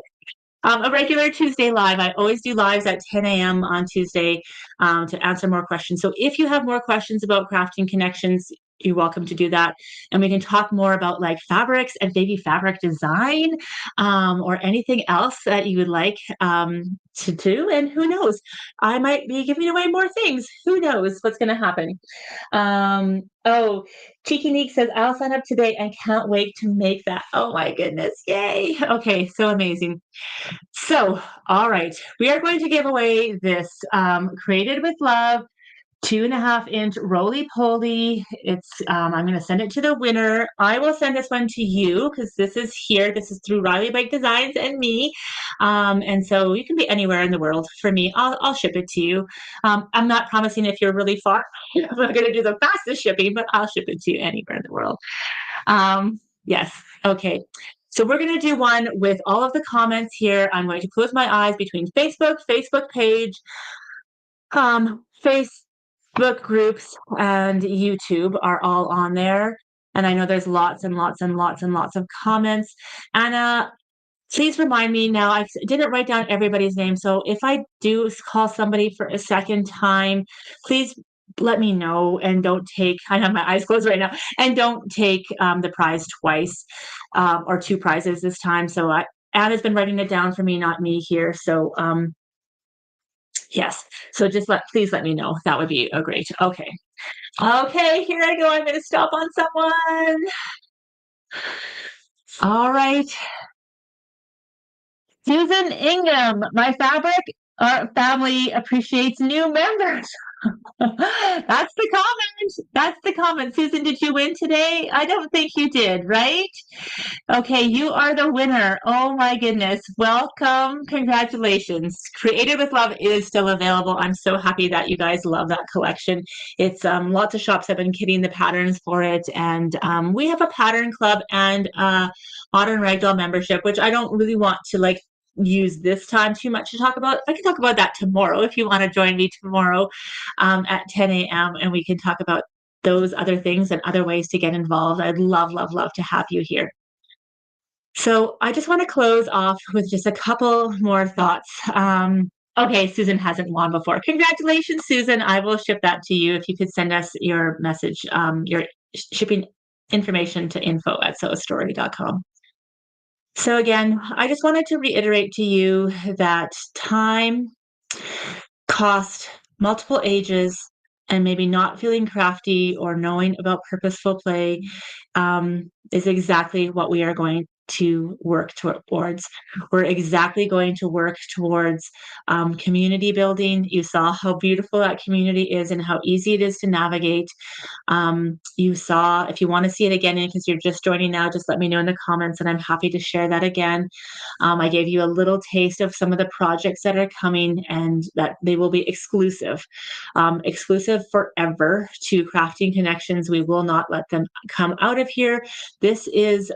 A regular Tuesday live. I always do lives at 10 a.m. on Tuesday to answer more questions. So if you have more questions about Crafting Connections, you're welcome to do that. And we can talk more about like fabrics and baby fabric design, or anything else that you would like to do. And who knows, I might be giving away more things. Who knows what's going to happen. Oh, Cheeky Neek says, I'll sign up today and can't wait to make that. Oh my goodness. Yay. Okay. So amazing. So, all right, we are going to give away this Created with Love 2.5-inch roly poly. It's I'm going to send it to the winner. I will send this one to you because this is here. This is through Riley Blake Designs and me, and so you can be anywhere in the world. For me, I'll ship it to you. I'm not promising if you're really far. I'm not going to do the fastest shipping, but I'll ship it to you anywhere in the world. Yes. Okay. So we're going to do one with all of the comments here. I'm going to close my eyes between Facebook page, Facebook groups, and YouTube are all on there. And I know there's lots and lots and lots and lots of comments. Anna, please remind me now. I didn't write down everybody's name. So if I do call somebody for a second time, please let me know, and don't take, I have my eyes closed right now, and don't take the prize twice, or two prizes this time. So Anna's been writing it down for me, not me here. So yes. So just please let me know. That would be a great. Okay. Okay, here I go. I'm going to stop on someone. All right. Susan Ingham, my fabric family appreciates new members. That's the comment. That's the comment. Susan, did you win today? I don't think you did, right? Okay, you are the winner. Oh my goodness. Welcome. Congratulations. Created with Love is still available. I'm so happy that you guys love that collection. It's lots of shops have been kitting the patterns for it. And we have a pattern club and modern ragdoll membership, which I don't really want to use this time too much to talk about. I can talk about that tomorrow if you want to join me tomorrow at 10 a.m. and we can talk about those other things and other ways to get involved. I'd love, love, love to have you here. So I just want to close off with just a couple more thoughts. Okay, Susan hasn't won before. Congratulations, Susan. I will ship that to you if you could send us your message, your shipping information to info@sewistory.com. So again, I just wanted to reiterate to you that time, cost, multiple ages, and maybe not feeling crafty or knowing about purposeful play is exactly what we are going to work towards. We're exactly going to work towards community building. You saw how beautiful that community is and how easy it is to navigate. You saw, if you want to see it again, because you're just joining now, just let me know in the comments and I'm happy to share that again. I gave you a little taste of some of the projects that are coming and that they will be exclusive forever to Crafting Connections. We will not let them come out of here. This is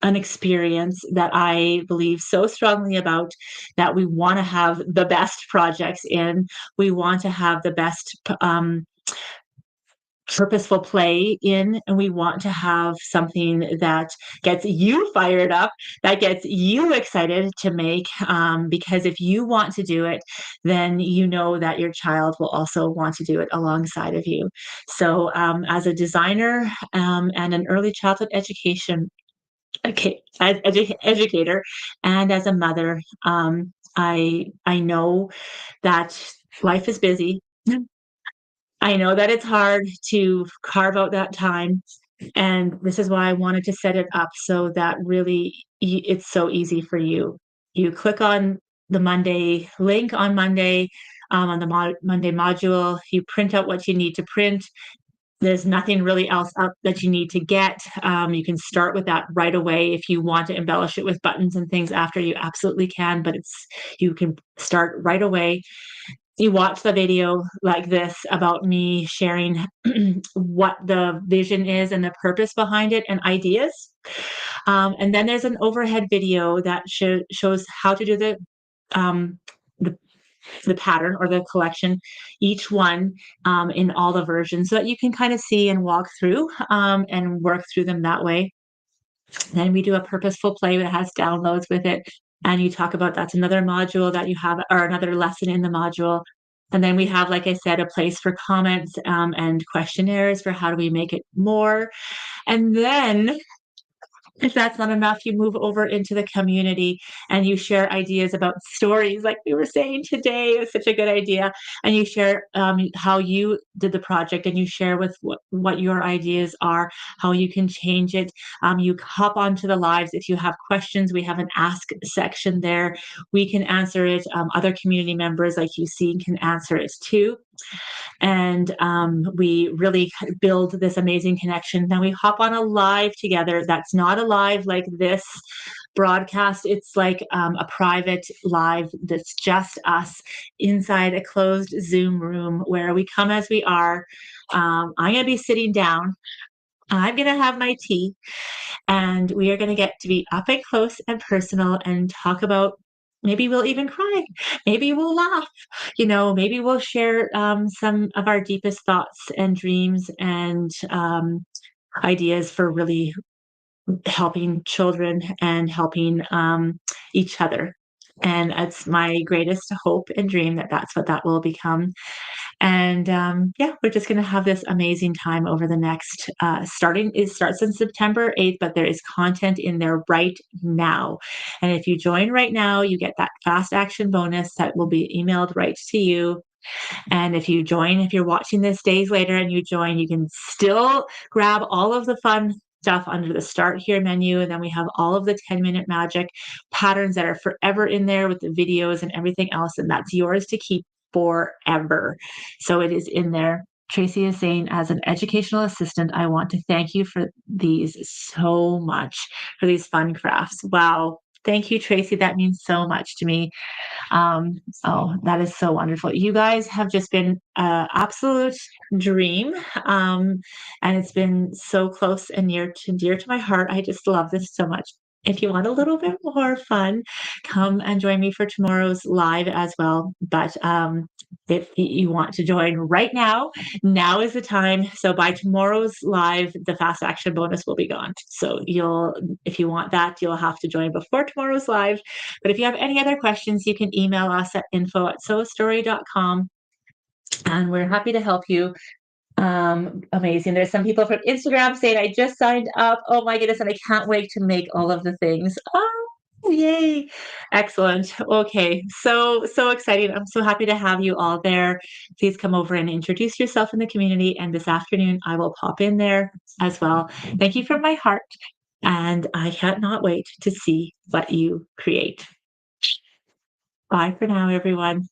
an experience that I believe so strongly about, that we want to have the best projects in. We want to have the best purposeful play in, and we want to have something that gets you fired up, that gets you excited to make, because if you want to do it, then you know that your child will also want to do it alongside of you. So as a designer and an early childhood education educator, and as a mother, I know that life is busy. I know that it's hard to carve out that time, and this is why I wanted to set it up so that really it's so easy for you. You click on the Monday link on Monday, on the Monday module, you print out what you need to print. There's nothing really else up that you need to get. You can start with that right away. If you want to embellish it with buttons and things after, you absolutely can, but you can start right away. You watch the video like this about me sharing what the vision is and the purpose behind it and ideas. And then there's an overhead video that shows how to do um, the the pattern or the collection, each one in all the versions, so that you can kind of see and walk through and work through them that way. Then we do a purposeful play that has downloads with it. And you talk about, that's another module that you have, or another lesson in the module. And then we have, like I said, a place for comments and questionnaires for how do we make it more. And then if that's not enough, you move over into the community and you share ideas about stories, like we were saying today. It was such a good idea. And you share how you did the project, and you share with what your ideas are, how you can change it. You hop onto the lives. If you have questions, we have an ask section there. We can answer it. Other community members, like you see, can answer it too. And we really build this amazing connection. Now we hop on a live together. That's not a live like this broadcast. It's like a private live that's just us inside a closed Zoom room where we come as we are. I'm going to be sitting down. I'm going to have my tea, and we are going to get to be up and close and personal and talk about, maybe we'll even cry, maybe we'll laugh, maybe we'll share some of our deepest thoughts and dreams and ideas for really helping children and helping each other. And it's my greatest hope and dream that that's what that will become. And yeah, we're just going to have this amazing time over the next it starts on September 8th, but there is content in there right now. And if you join right now, you get that fast action bonus that will be emailed right to you. And if you're watching this days later and you join, you can still grab all of the fun stuff under the start here menu. And then we have all of the 10-minute magic patterns that are forever in there with the videos and everything else. And that's yours to keep forever. So it is in there. Tracy is saying, as an educational assistant, I want to thank you for these so much, for these fun crafts. Wow. Thank you, Tracy. That means so much to me. Oh, that is so wonderful. You guys have just been an absolute dream. And it's been so close and dear to my heart. I just love this so much. If you want a little bit more fun, come and join me for tomorrow's live as well. But if you want to join right now, now is the time. So by tomorrow's live, the fast action bonus will be gone. So if you want that, you'll have to join before tomorrow's live. But if you have any other questions, you can email us at info@sewastory.com, and we're happy to help you. Amazing. There's some people from Instagram saying, I just signed up. Oh my goodness, and I can't wait to make all of the things. Oh, yay. Excellent. Okay. So exciting. I'm so happy to have you all there. Please come over and introduce yourself in the community. And this afternoon, I will pop in there as well. Thank you from my heart. And I cannot wait to see what you create. Bye for now, everyone.